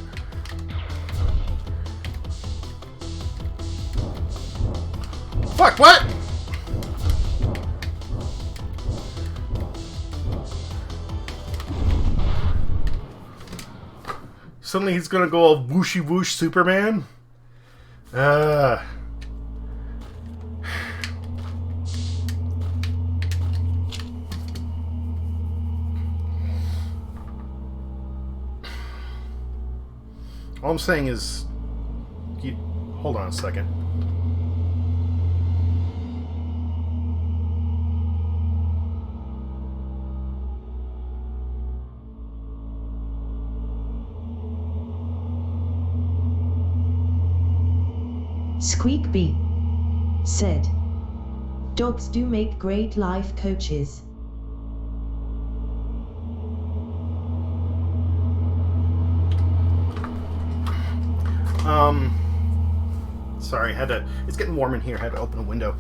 Fuck, what? Suddenly he's gonna go all whooshy whoosh Superman? All I'm saying is... hold on a second. Squeak B said, dogs do make great life coaches. Sorry, it's getting warm in here, had to open a window.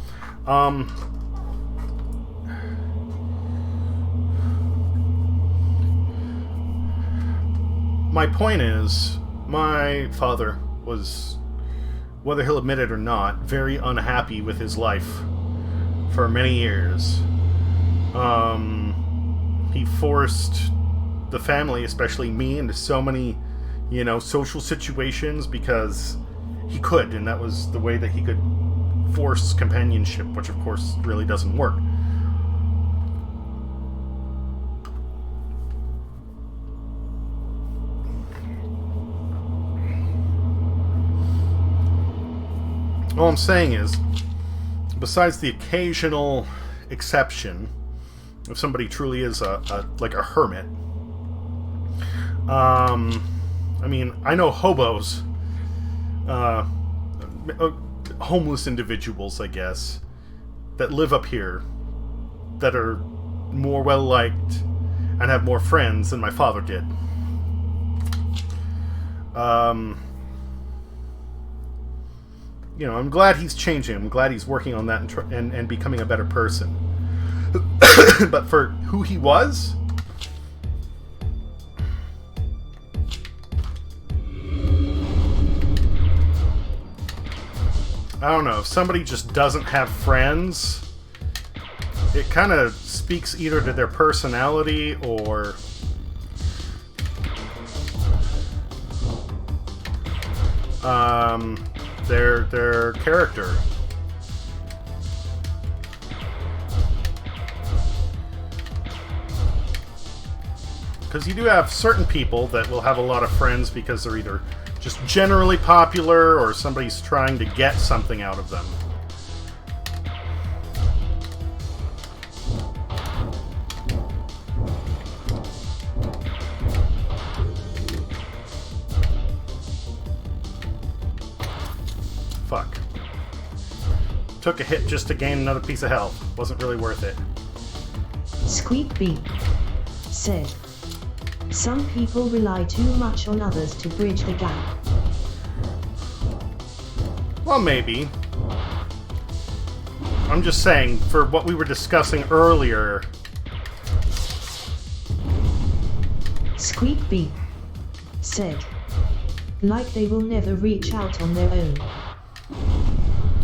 My point is, my father was, whether he'll admit it or not, very unhappy with his life for many years. He forced the family, especially me, into so many, you know, social situations because he could, and that was the way that he could force companionship, which of course really doesn't work. All I'm saying is, besides the occasional exception, if somebody truly is like a hermit, I mean, I know hobos, homeless individuals, I guess, that live up here that are more well liked and have more friends than my father did. You know, I'm glad he's changing. I'm glad he's working on that and becoming a better person. But for who he was, I don't know. If somebody just doesn't have friends, it kind of speaks either to their personality or their character. Because you do have certain people that will have a lot of friends because they're either just generally popular or somebody's trying to get something out of them. Fuck. Took a hit just to gain another piece of health. Wasn't really worth it. Squeak Beep said, some people rely too much on others to bridge the gap. Well, maybe. I'm just saying, for what we were discussing earlier... Squeak Beep said, like they will never reach out on their own.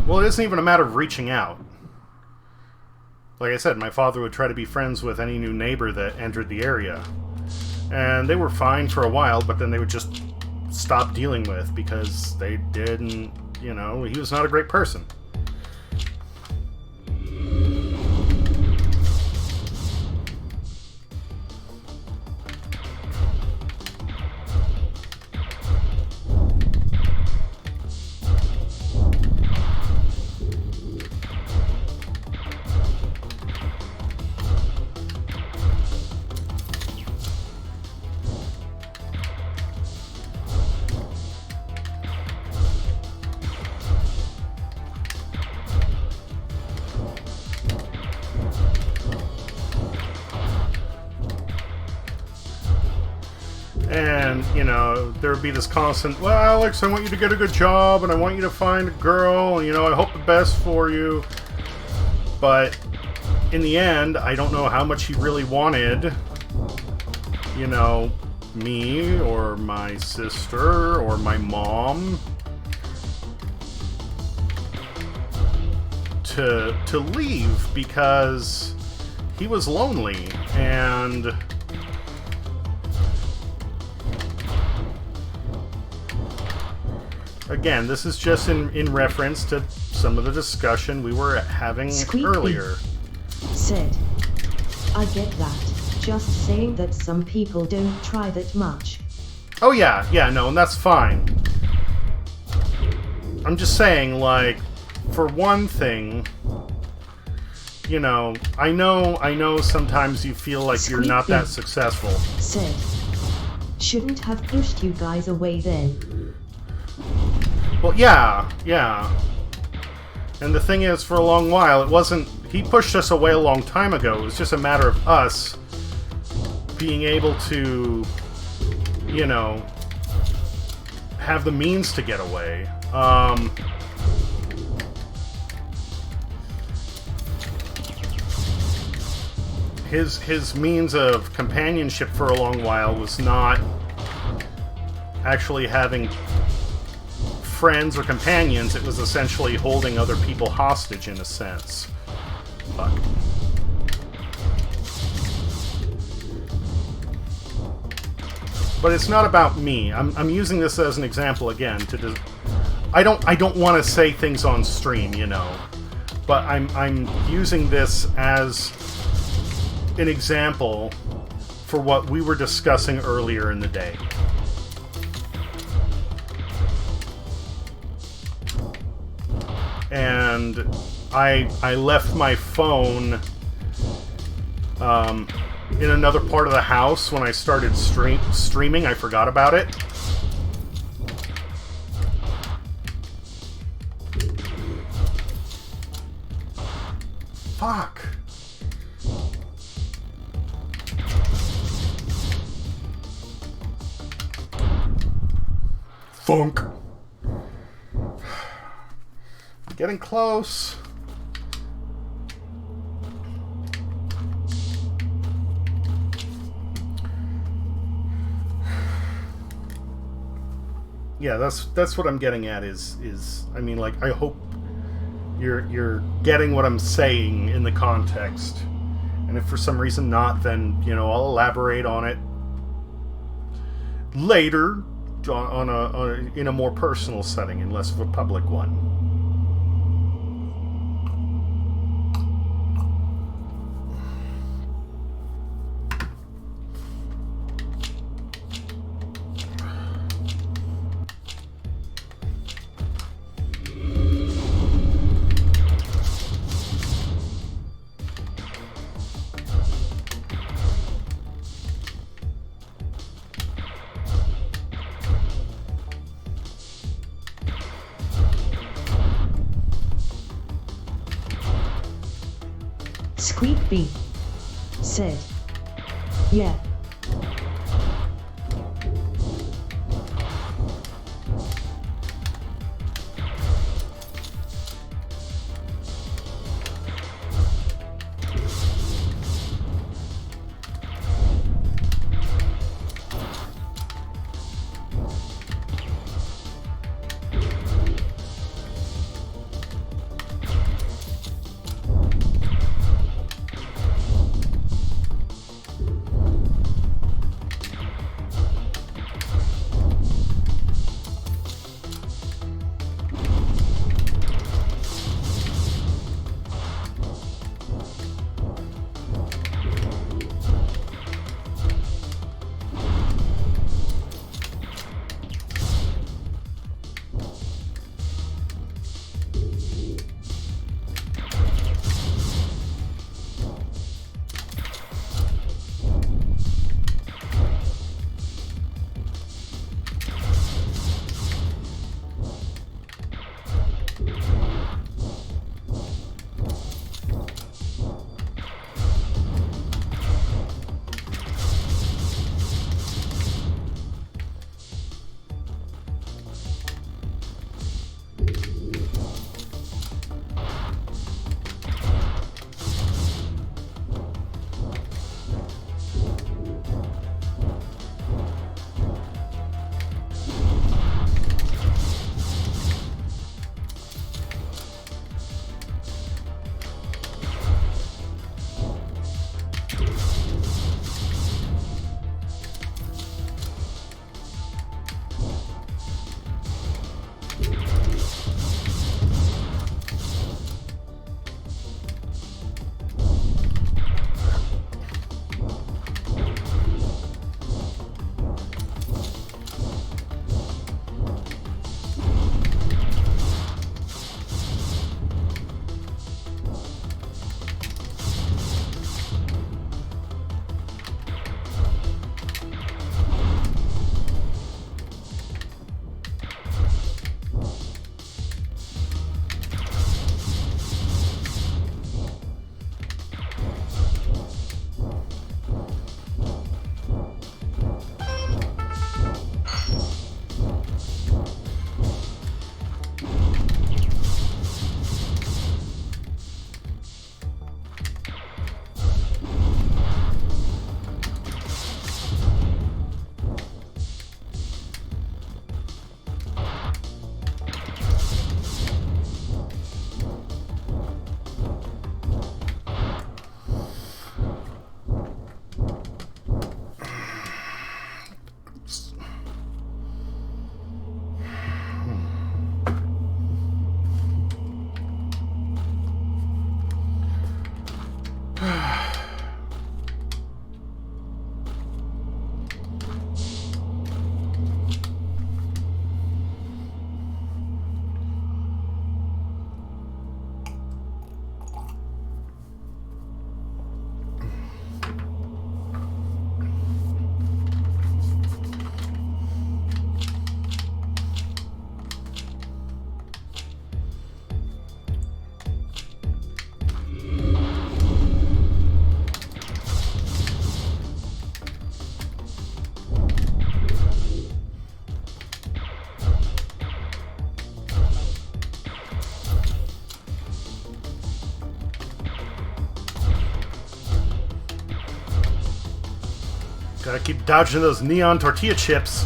Well, it isn't even a matter of reaching out. Like I said, my father would try to be friends with any new neighbor that entered the area. And they were fine for a while, but then they would just stop dealing with because they didn't, you know, he was not a great person. And, you know, there would be this constant, well, Alex, I want you to get a good job, and I want you to find a girl, and, you know, I hope the best for you. But in the end, I don't know how much he really wanted, you know, me, or my sister, or my mom to leave, because he was lonely, and... Again, this is just in reference to some of the discussion we were having earlier. Said, I get that. Just saying that some people don't try that much. Oh yeah, no, and that's fine. I'm just saying, like, for one thing, you know, I know sometimes you feel like you're not that successful. Said, shouldn't have pushed you guys away then. Well, yeah. And the thing is, for a long while, it wasn't... He pushed us away a long time ago. It was just a matter of us being able to, you know, have the means to get away. His means of companionship for a long while was not actually having friends or companions. It was essentially holding other people hostage in a sense. Fuck. But it's not about me. I'm using this as an example again to I don't want to say things on stream, you know, but I'm using this as an example for what we were discussing earlier in the day. And I left my phone in another part of the house when I started streaming. I forgot about it. Fuck. Funk. Getting close. Yeah, that's what I'm getting at is I mean, like, I hope you're getting what I'm saying in the context. And if for some reason not, then, you know, I'll elaborate on it later in a more personal setting and less of a public one. Squeak B said, yeah. Gotta keep dodging those neon tortilla chips.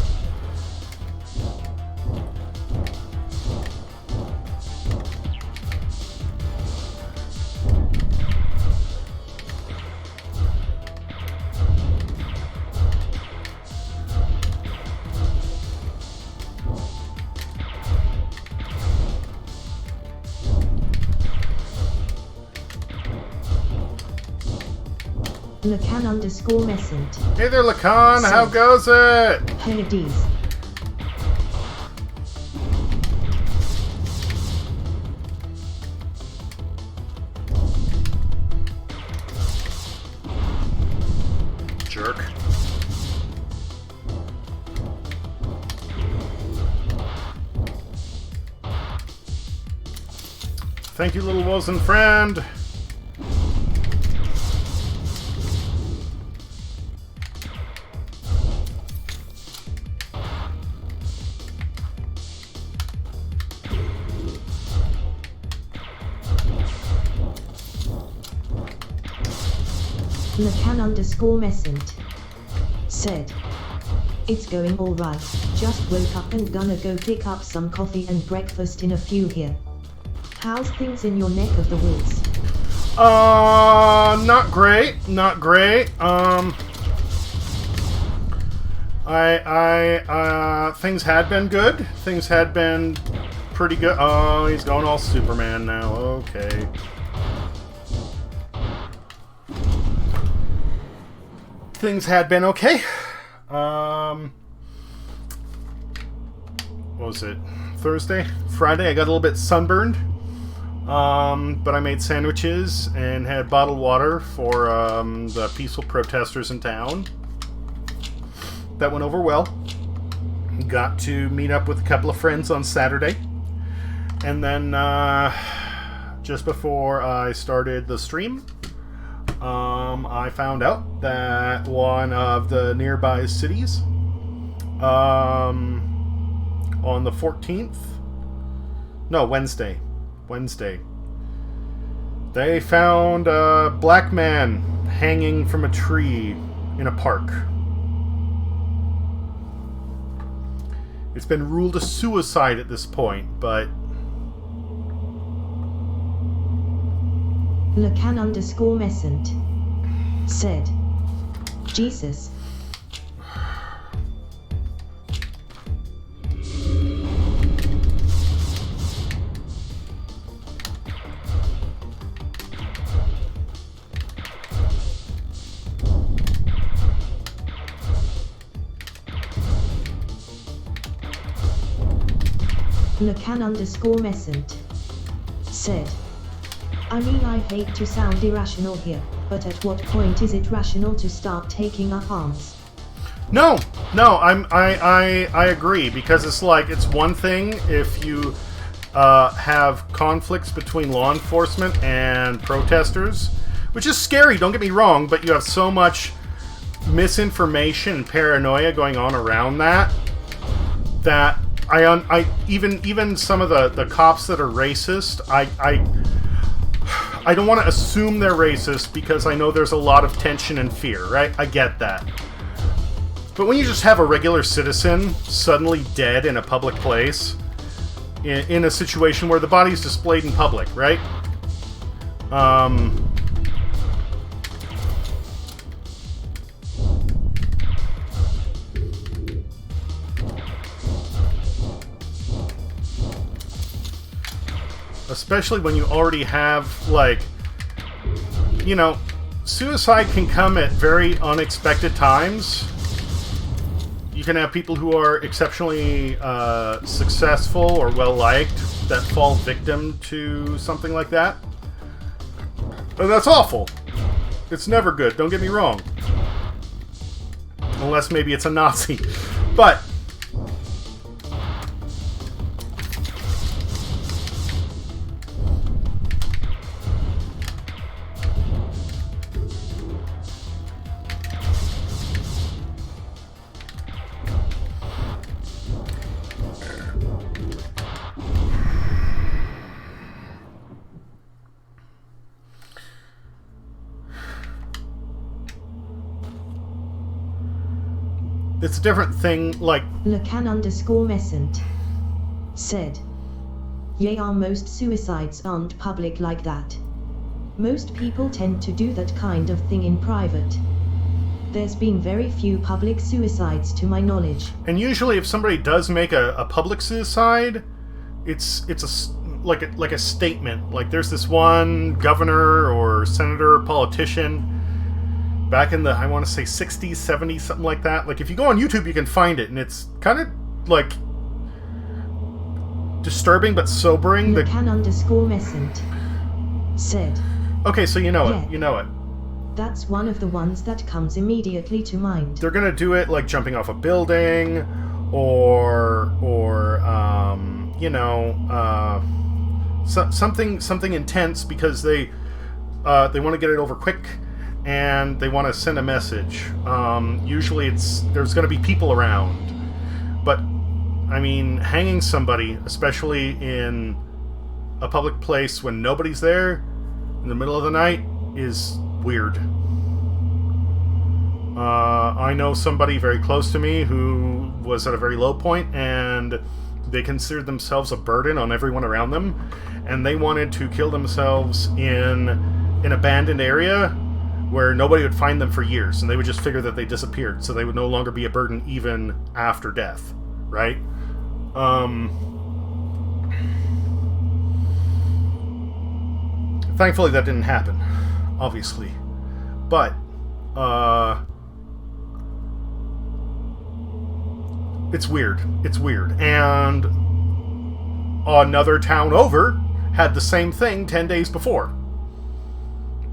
Lacan_Messent. Hey there, Lacan. How goes it? Hades. Jerk. Thank you, little Wozen friend. Lacan_Messent said, "It's going alright, just woke up and gonna go pick up some coffee and breakfast in a few here. How's things in your neck of the woods?" Not great, not great. Things had been good. Things had been pretty good. Oh, he's going all Superman now. Okay. Things had been okay. What was it? Thursday? Friday? I got a little bit sunburned. But I made sandwiches and had bottled water for the peaceful protesters in town. That went over well. Got to meet up with a couple of friends on Saturday. And then just before I started the stream, I found out that one of the nearby cities on the 14th, no, Wednesday, they found a black man hanging from a tree in a park. It's been ruled a suicide at this point, but Lacan_Messent said, "Jesus." Lacan_Messent said, "I mean, I hate to sound irrational here, but at what point is it rational to start taking up arms?" No, I agree, because it's like, it's one thing if you have conflicts between law enforcement and protesters, which is scary, don't get me wrong, but you have so much misinformation and paranoia going on around that I even some of the cops that are racist, I don't want to assume they're racist because I know there's a lot of tension and fear, right? I get that. But when you just have a regular citizen suddenly dead in a public place, in a situation where the body is displayed in public, right? Especially when you already have, like, you know, suicide can come at very unexpected times. You can have people who are exceptionally successful or well-liked that fall victim to something like that. And that's awful. It's never good, don't get me wrong. Unless maybe it's a Nazi. But it's a different thing. Like Lacan_Messent said, yeah, most suicides aren't public like that. Most people tend to do that kind of thing in private. There's been very few public suicides to my knowledge. And usually, if somebody does make a public suicide, it's like a statement. Like there's this one governor or senator or politician back in the, I want to say 60s, 70s, something like that. Like if you go on YouTube, you can find it, and it's kind of like disturbing but sobering. Lacan_Messent said, okay, so you know yeah, it. You know it. That's one of the ones that comes immediately to mind. They're gonna do it like jumping off a building, or something intense because they want to get it over quick, and they want to send a message. Usually, there's gonna be people around, but I mean, hanging somebody, especially in a public place when nobody's there in the middle of the night, is weird. I know somebody very close to me who was at a very low point, and they considered themselves a burden on everyone around them, and they wanted to kill themselves in an abandoned area where nobody would find them for years, and they would just figure that they disappeared, so they would no longer be a burden even after death, right? Thankfully that didn't happen, obviously, but it's weird. And another town over had the same thing 10 days before.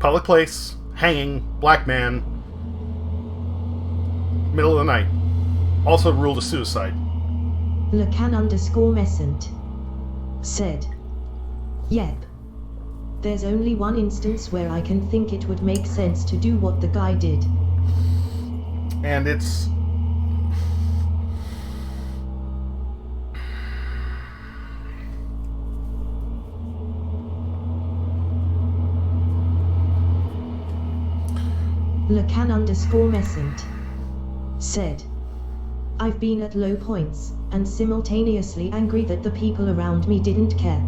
Public place, hanging, black man, middle of the night. Also ruled a suicide. Lacan_Messent said, yep. There's only one instance where I can think it would make sense to do what the guy did. And it's... Lacan_Messent said, I've been at low points, and simultaneously angry that the people around me didn't care.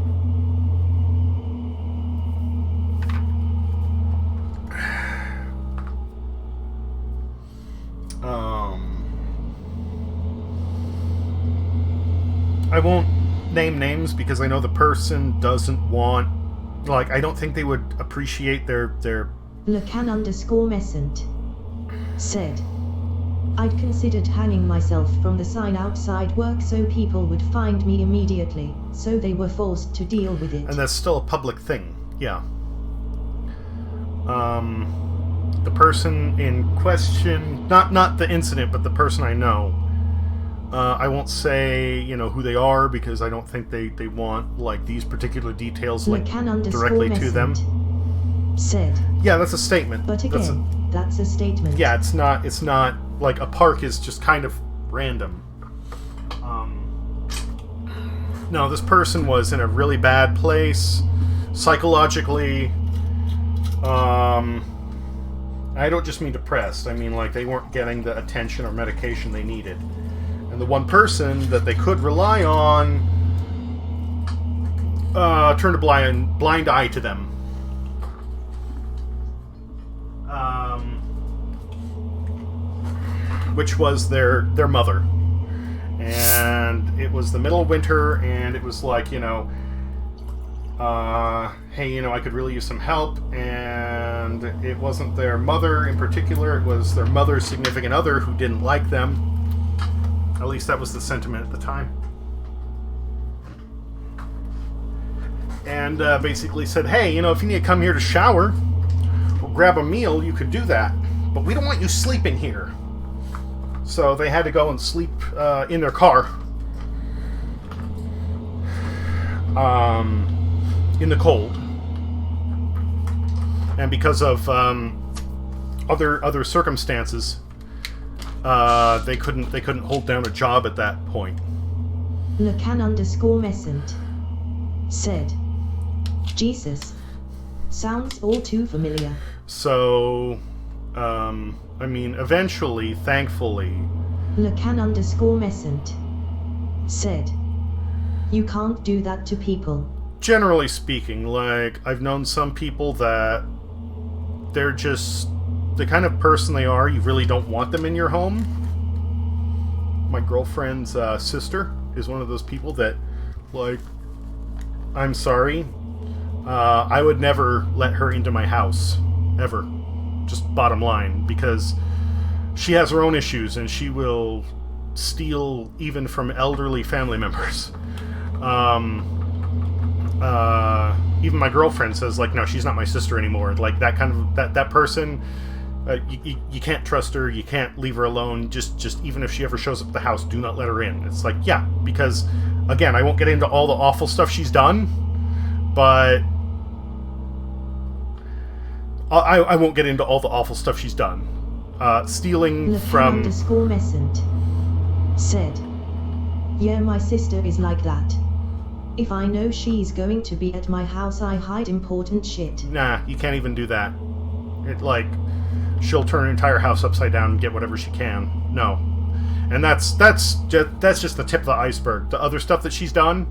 I won't name names because I know the person doesn't want, like, I don't think they would appreciate their Lacan_Messent said, I'd considered hanging myself from the sign outside work so people would find me immediately, so they were forced to deal with it. And that's still a public thing, yeah. The person in question, not the incident, but the person I know, I won't say, who they are, because I don't think they want, like, these particular details linked directly to them. Said, yeah, that's a statement. But again, that's a statement. Yeah, it's not like a park is just kind of random. No, this person was in a really bad place psychologically. I don't just mean depressed. I mean, like, they weren't getting the attention or medication they needed. And the one person that they could rely on turned a blind eye to them. Which was their mother. And it was the middle of winter, and it was like, hey, I could really use some help. And it wasn't their mother in particular, it was their mother's significant other who didn't like them. At least that was the sentiment at the time. And basically said, hey, if you need to come here to shower or grab a meal, you could do that. But we don't want you sleeping here. So they had to go and sleep in their car. In the cold. And because of other circumstances, they couldn't hold down a job at that point. Lacan_Messent said, Jesus. Sounds all too familiar. So, eventually, thankfully, Lacan_Messent said, "You can't do that to people." Generally speaking, like, I've known some people that they're just the kind of person they are, you really don't want them in your home. My girlfriend's sister is one of those people that, like, I'm sorry, I would never let her into my house, ever. Just bottom line, because she has her own issues and she will steal even from elderly family members. Even my girlfriend says, like, no, she's not my sister anymore. Like, that kind of that person, you can't trust her. You can't leave her alone. Just even if she ever shows up at the house, do not let her in. It's like, yeah, because again, I won't get into all the awful stuff she's done, but I won't get into all the awful stuff she's done. Stealing from Lacan_Messent said, "Yeah, my sister is like that. If I know she's going to be at my house, I hide important shit." Nah, you can't even do that. It, like, she'll turn an entire house upside down and get whatever she can. No. And that's just the tip of the iceberg. The other stuff that she's done,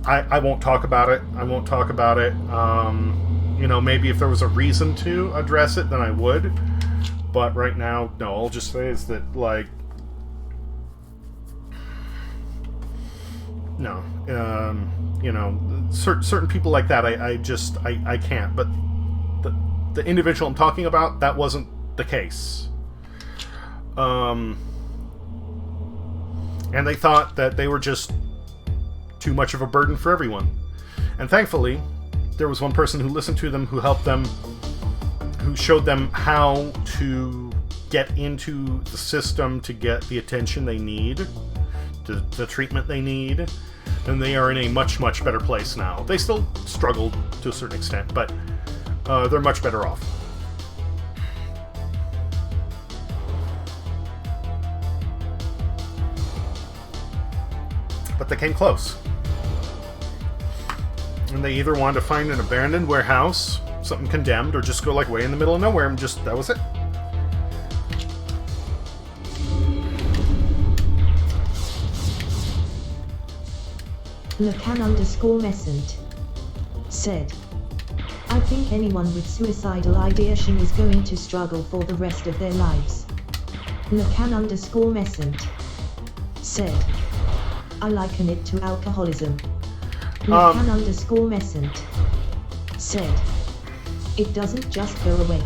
I won't talk about it. I won't talk about it. You know, maybe if there was a reason to address it, then I would. But right now, no, I'll just say is that, like, no. You know, certain people like that, I can't. But the individual I'm talking about, that wasn't the case. And they thought that they were just too much of a burden for everyone. And thankfully, there was one person who listened to them, who helped them, who showed them how to get into the system to get the attention they need, the treatment they need, and they are in a much, much better place now. They still struggled to a certain extent, but they're much better off. But they came close. And they either wanted to find an abandoned warehouse, something condemned, or just go, like, way in the middle of nowhere and just, that was it. Lacan_Messent said, "I think anyone with suicidal ideation is going to struggle for the rest of their lives." Lacan_Messent said, "I liken it to alcoholism." Lacan_Messent said, "It doesn't just go away."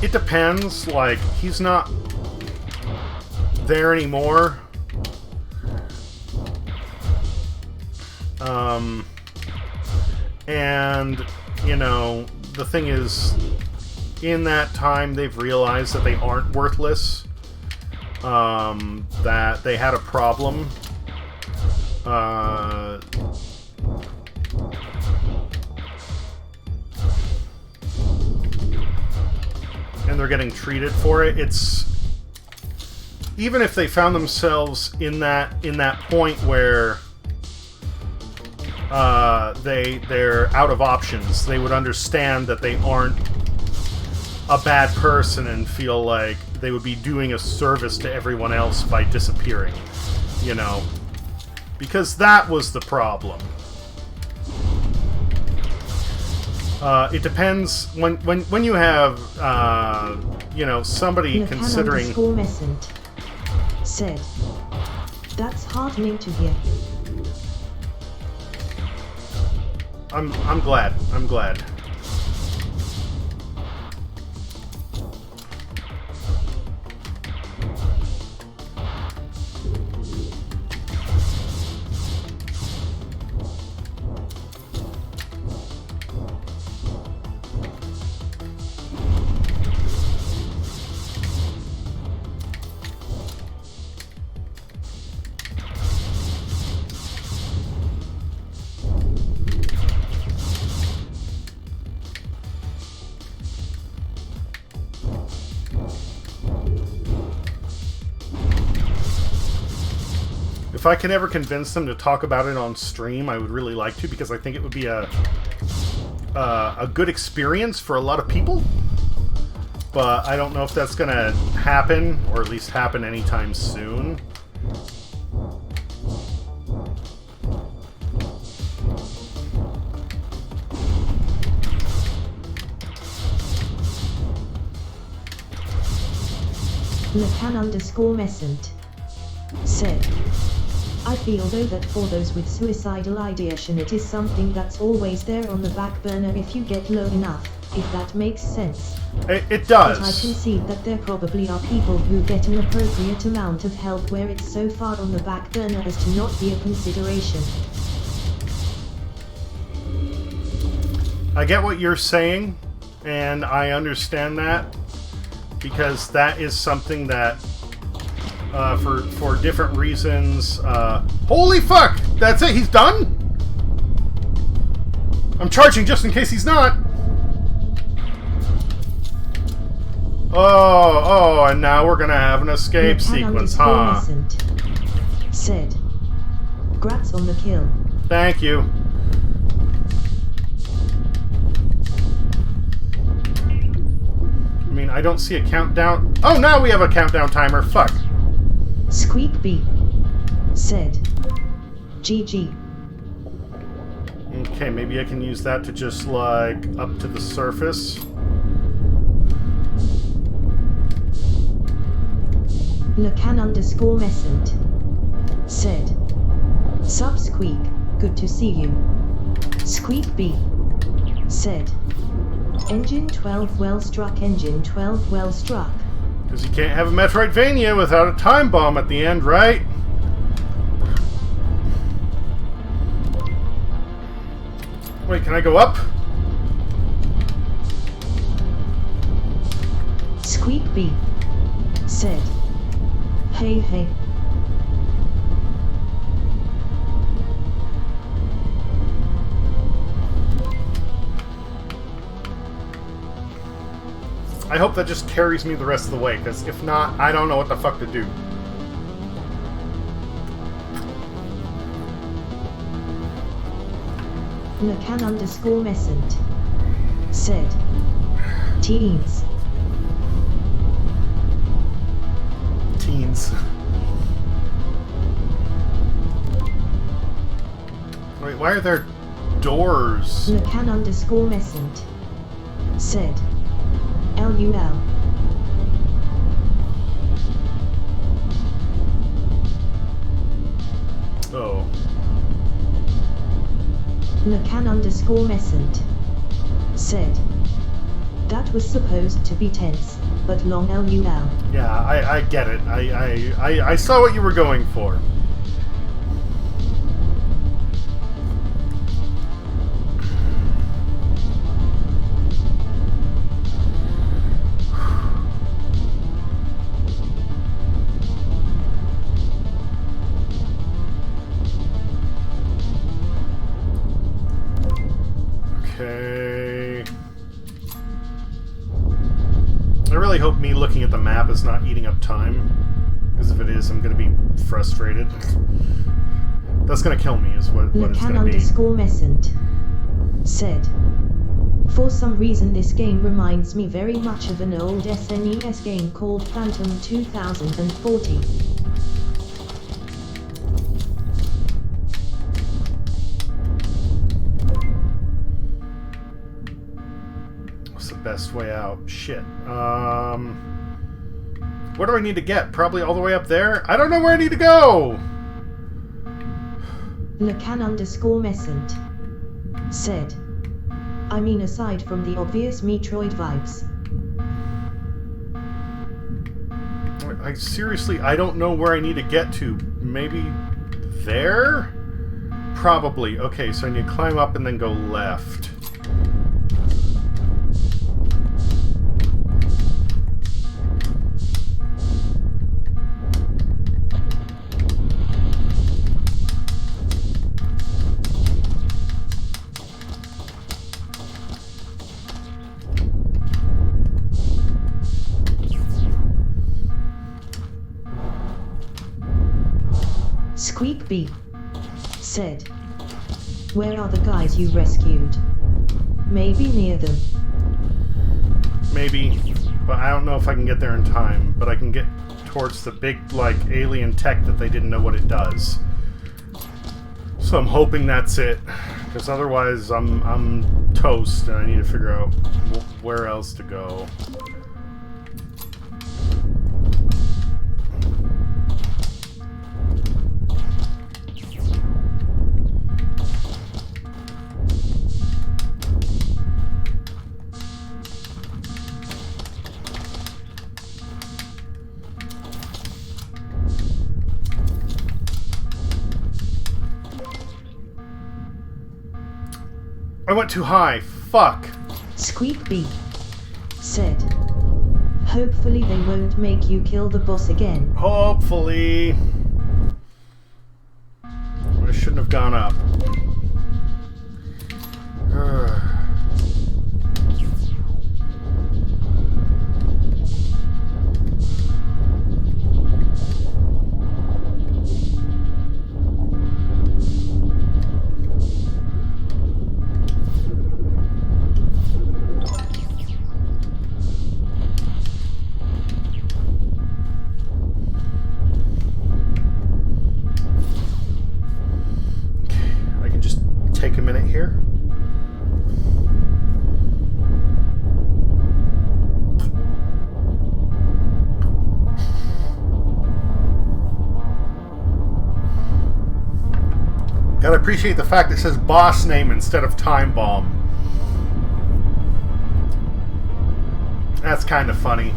It depends. Like, he's not there anymore. And, you know, the thing is, in that time, they've realized that they aren't worthless, that they had a problem, and they're getting treated for it. It's, even if they found themselves in that point where they're out of options, they would understand that they aren't a bad person and feel like they would be doing a service to everyone else by disappearing, you know, because that was the problem. It depends when you have you know, somebody considering. Lacan_Messent said, "That's heartening to hear." I'm glad. I'm glad. If I can ever convince them to talk about it on stream, I would really like to, because I think it would be a good experience for a lot of people. but I don't know if that's gonna happen, or at least happen anytime soon. Lacan_Messant said, I feel though that for those with suicidal ideation it is something that's always there on the back burner if you get low enough, if that makes sense. It does. But I concede that there probably are people who get an appropriate amount of help where it's so far on the back burner as to not be a consideration. I get what you're saying, and I understand that, because that is something that, for different reasons, holy fuck! That's it, he's done? I'm charging just in case he's not! Oh, and now we're gonna have an escape sequence, huh? Said, Grats on the kill. Thank you. I mean, I don't see a countdown. Oh, now we have a countdown timer. Fuck. Squeak B said, GG. Okay, maybe I can use that to just, like, up to the surface. Lacan_Messant said, Sup Squeak, good to see you. Squeak B said, Engine 12 well struck, Engine 12 well struck. Because you can't have a Metroidvania without a time bomb at the end, right? Wait, can I go up? Squeak B said, Hey hey. I hope that just carries me the rest of the way, because if not, I don't know what the fuck to do. Lacan_Messant said, Teens. Teens. Wait, why are there doors? Lacan_Messant said, LUL. Oh. Lacan_Messant said, that was supposed to be tense, but long LUL. Yeah, I get it. I saw what you were going for. Okay. I really hope me looking at the map is not eating up time. Because if it is, I'm going to be frustrated. That's going to kill me, is what it's going to be. Lacan_Messant said, for some reason this game reminds me very much of an old SNES game called Phantom 2040. What's the best way out? Shit. Where do I need to get? Probably all the way up there? I don't know where I need to go! Lacan_Messant said, I mean aside from the obvious Metroid vibes. I seriously, I don't know where I need to get to. Maybe there? Probably. Okay, so I need to climb up and then go left. Squeak B said, where are the guys you rescued? Maybe near them. Maybe. But I don't know if I can get there in time. But I can get towards the big, like, alien tech that they didn't know what it does. So I'm hoping that's it. Because otherwise I'm toast and I need to figure out where else to go. I went too high. Fuck. Squeak Beep said, hopefully they won't make you kill the boss again. Hopefully. I shouldn't have gone up. Take a minute here. Gotta appreciate the fact it says boss name instead of time bomb. That's kind of funny.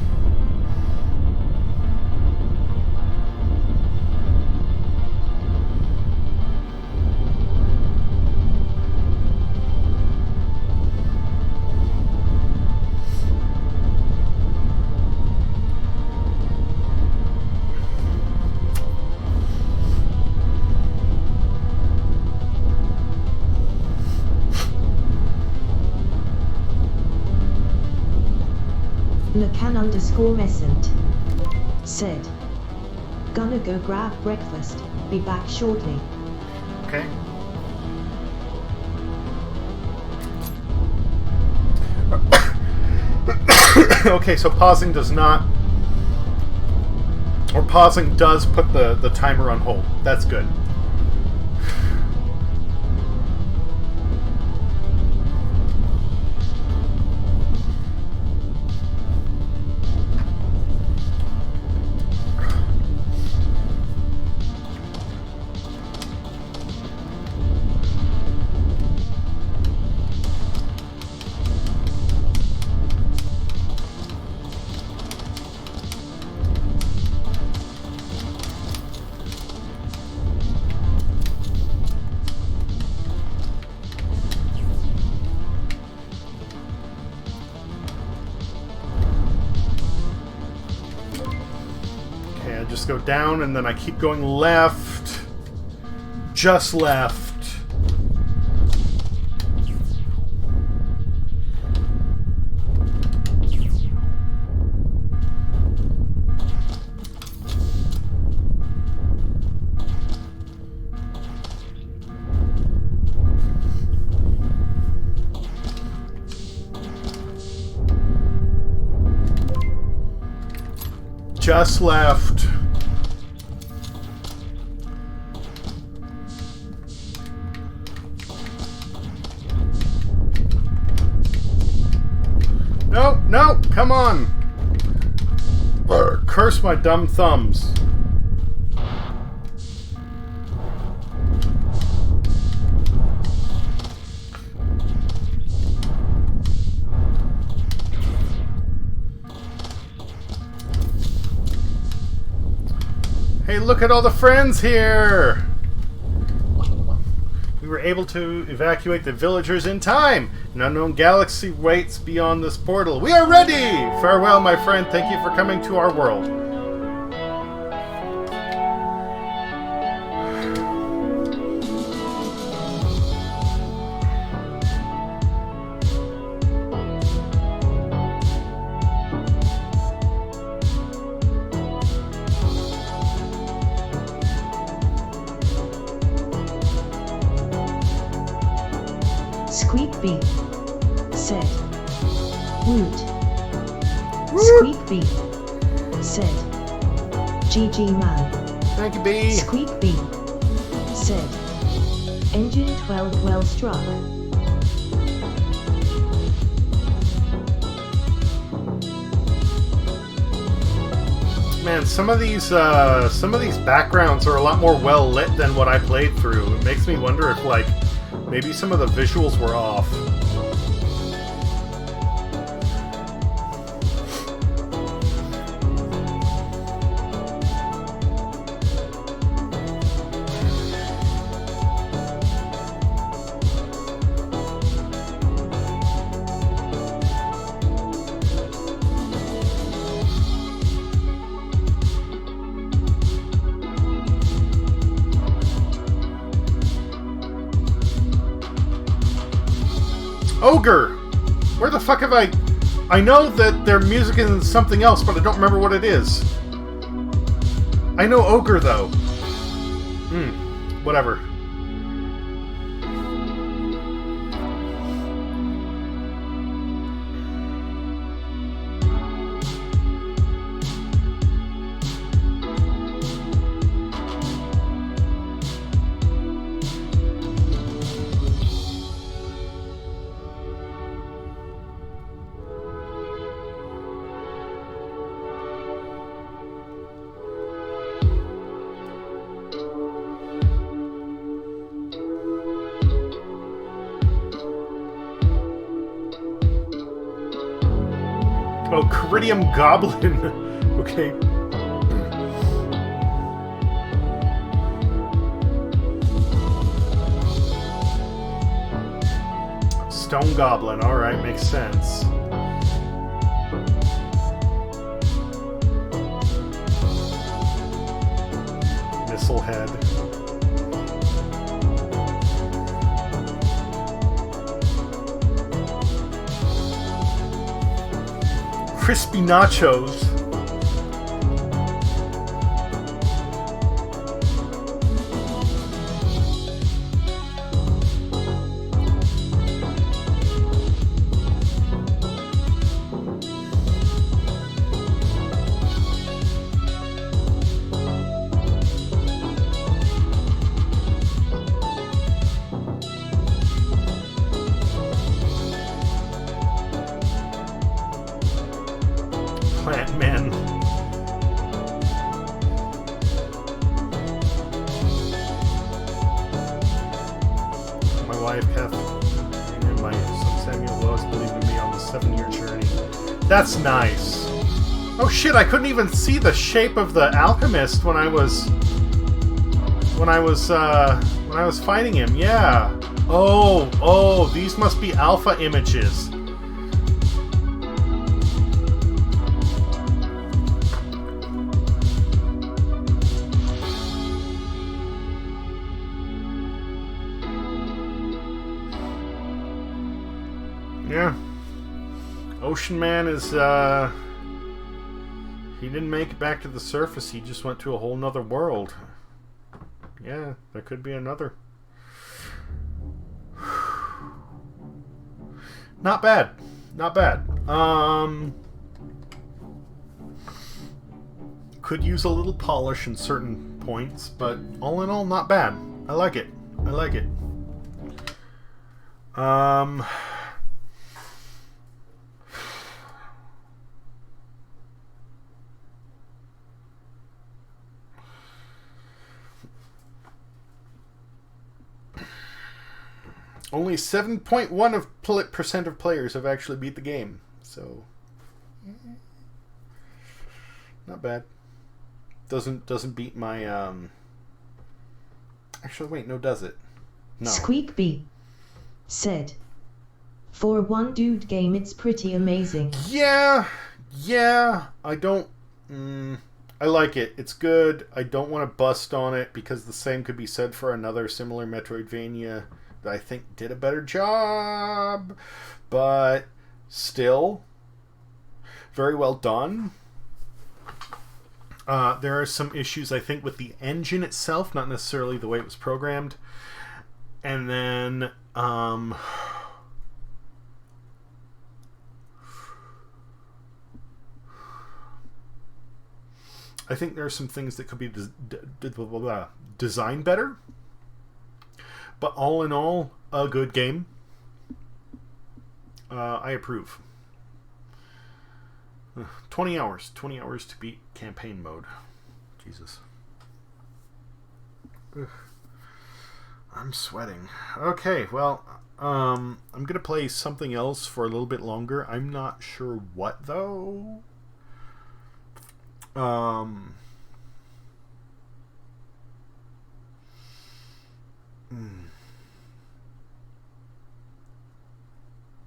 Nakan_Messent said, gonna go grab breakfast, be back shortly. Okay. Okay, so pausing does not, or pausing does put the timer on hold. That's good. Just go down and then I keep going left. Just left. Just left. No, no, come on. Curse my dumb thumbs. Hey, look at all the friends here! We were able to evacuate the villagers in time. An unknown galaxy waits beyond this portal. We are ready! Farewell, my friend. Thank you for coming to our world. Squeak Beep said, Woot Squeak B said, GG man. Thank you, B. Squeak B said, Engine 12 well struck. Man, some of these backgrounds are a lot more well lit than what I played through. It makes me wonder if, like, maybe some of the visuals were off. Ogre! Where the fuck have I know that their music is something else, but I don't remember what it is. I know Ogre, though. Whatever. Oh, Ceridium Goblin. Okay. Stone Goblin. Alright, makes sense. Missile Head. Crispy nachos. Plant Men. My wife, Kath, and my son Samuel Lois believe in me on the 7-year journey. That's nice. Oh shit! I couldn't even see the shape of the alchemist when I was fighting him. Yeah. Oh, these must be alpha images. Yeah. Ocean Man is, he didn't make it back to the surface. He just went to a whole nother world. Yeah, there could be another. Not bad. Not bad. Could use a little polish in certain points, but all in all, not bad. I like it. I like it. Only 7.1% of players have actually beat the game, so not bad. Doesn't beat my Actually, wait, no, does it? No. Squeak B said, for a one dude game, it's pretty amazing. Yeah. I don't. I like it. It's good. I don't want to bust on it because the same could be said for another similar Metroidvania that I think did a better job, but still very well done. There are some issues, I think, with the engine itself, not necessarily the way it was programmed. And then I think there are some things that could be designed better. But all in all, a good game. I approve. 20 hours. 20 hours to beat campaign mode. Jesus. Ugh. I'm sweating. Okay, well, I'm going to play something else for a little bit longer. I'm not sure what, though.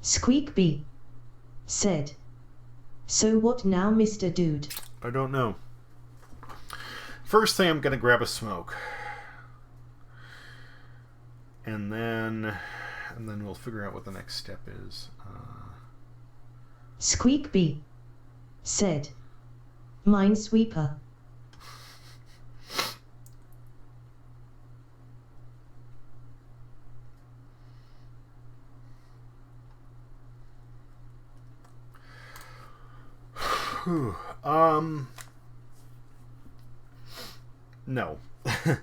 Squeakbee said, "So what now, Mr. Dude?" I don't know. First thing, I'm going to grab a smoke. And then we'll figure out what the next step is. Squeakbee said, "Minesweeper." No. I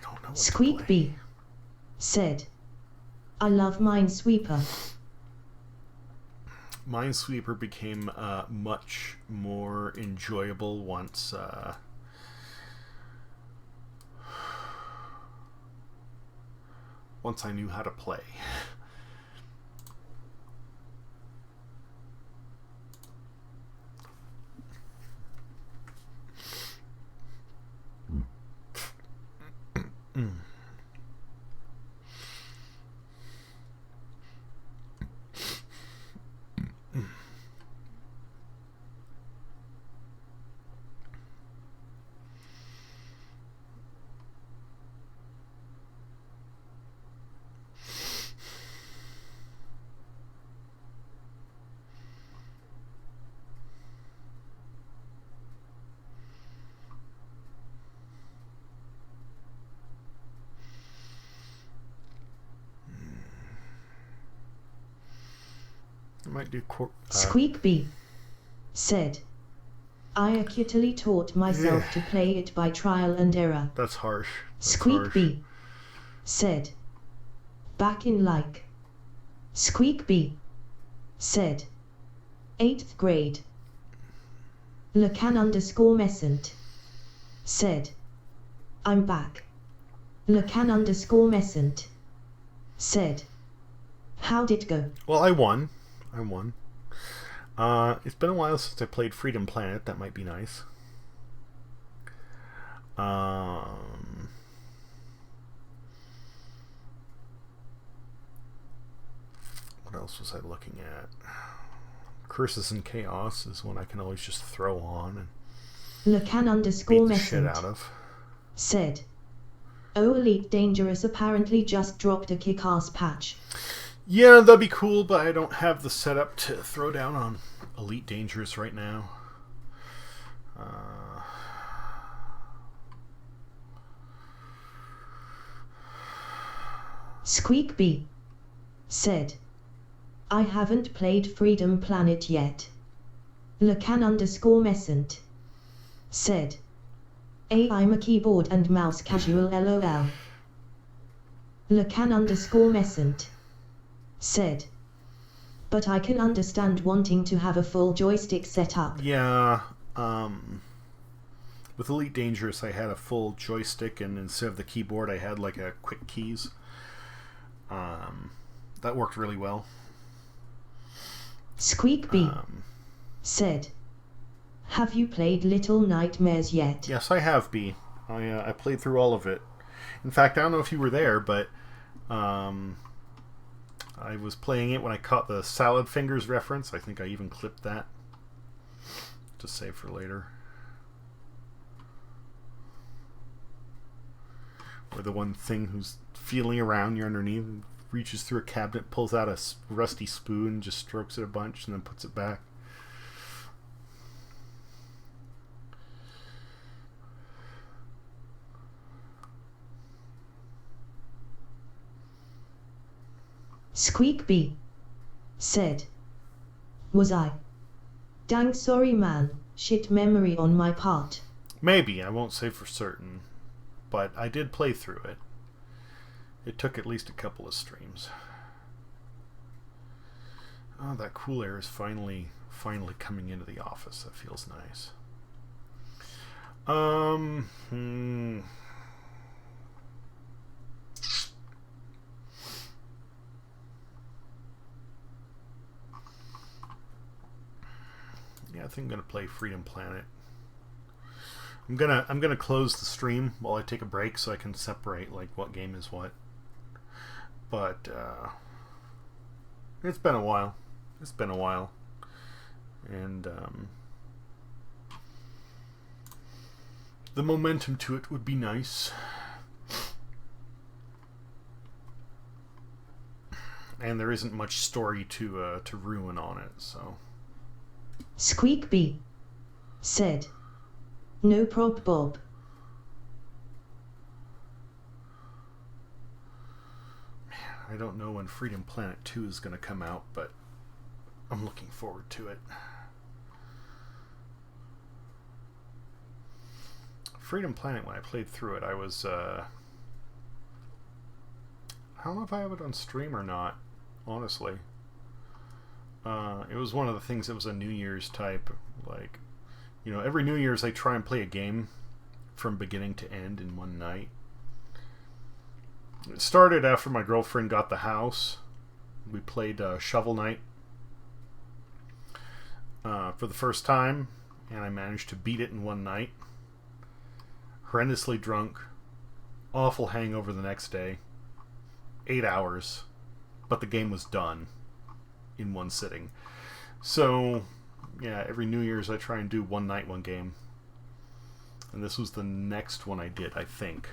don't know. Squeakbee said, "I love Minesweeper." Minesweeper became much more enjoyable once I knew how to play. I might do Squeakbee said, "I acutely taught myself to play it by trial and error." That's harsh. Squeakbee said, "Back in like." Squeakbee said, 8th grade. Lecan_Messent said, "I'm back." Lecan_Messent said, "How'd it go?" Well, I won. It's been a while since I played Freedom Planet. That might be nice. What else was I looking at? Curses and Chaos is one I can always just throw on and beat the shit out Lecan_Messent of. said, "Oh, Elite Dangerous apparently just dropped a kick-ass patch." Yeah, that'd be cool, but I don't have the setup to throw down on Elite Dangerous right now. Squeakbee said, "I haven't played Freedom Planet yet." Lecan_Messent said, "I'm a keyboard and mouse casual LOL." Lecan_Messent said, "But I can understand wanting to have a full joystick setup." Yeah, with Elite Dangerous I had a full joystick, and instead of the keyboard I had like a quick keys. That worked really well. Squeakbee said, "Have you played Little Nightmares yet?" Yes, I have, B. I played through all of it. In fact, I don't know if you were there, but I was playing it when I caught the Salad Fingers reference. I think I even clipped that to save for later. Or the one thing who's feeling around, you're underneath, and reaches through a cabinet, pulls out a rusty spoon, just strokes it a bunch, and then puts it back. Squeakbee said, "Was I? Dang sorry, man. Shit memory on my part. Maybe, I won't say for certain. But I did play through it. It took at least a couple of streams. Oh, that cool air is finally coming into the office. That feels nice. Yeah, I think I'm gonna play Freedom Planet. I'm gonna close the stream while I take a break so I can separate like what game is what. But it's been a while. And the momentum to it would be nice. And there isn't much story to ruin on it, so. Squeak B said, "No prob, Bob." Man, I don't know when Freedom Planet 2 is going to come out, but I'm looking forward to it. Freedom Planet, when I played through it, I was, I don't know if I have it on stream or not, honestly. It was one of the things that was a New Year's type, like, you know, every New Year's I try and play a game from beginning to end in one night. It started after my girlfriend got the house. We played Shovel Knight for the first time, and I managed to beat it in one night. Horrendously drunk, awful hangover the next day, 8 hours, but the game was done in one sitting. So yeah, every New Year's I try and do one night, one game, and this was the next one I did, I think,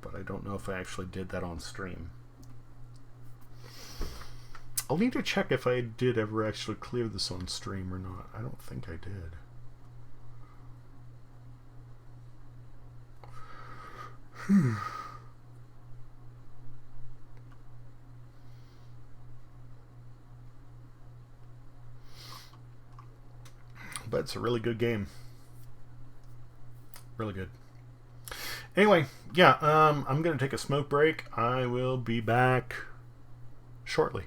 but I don't know if I actually did that on stream. I'll need to check if I did ever actually clear this on stream or not. I don't think I did. But it's a really good game. Really good. Anyway, yeah, I'm going to take a smoke break. I will be back shortly.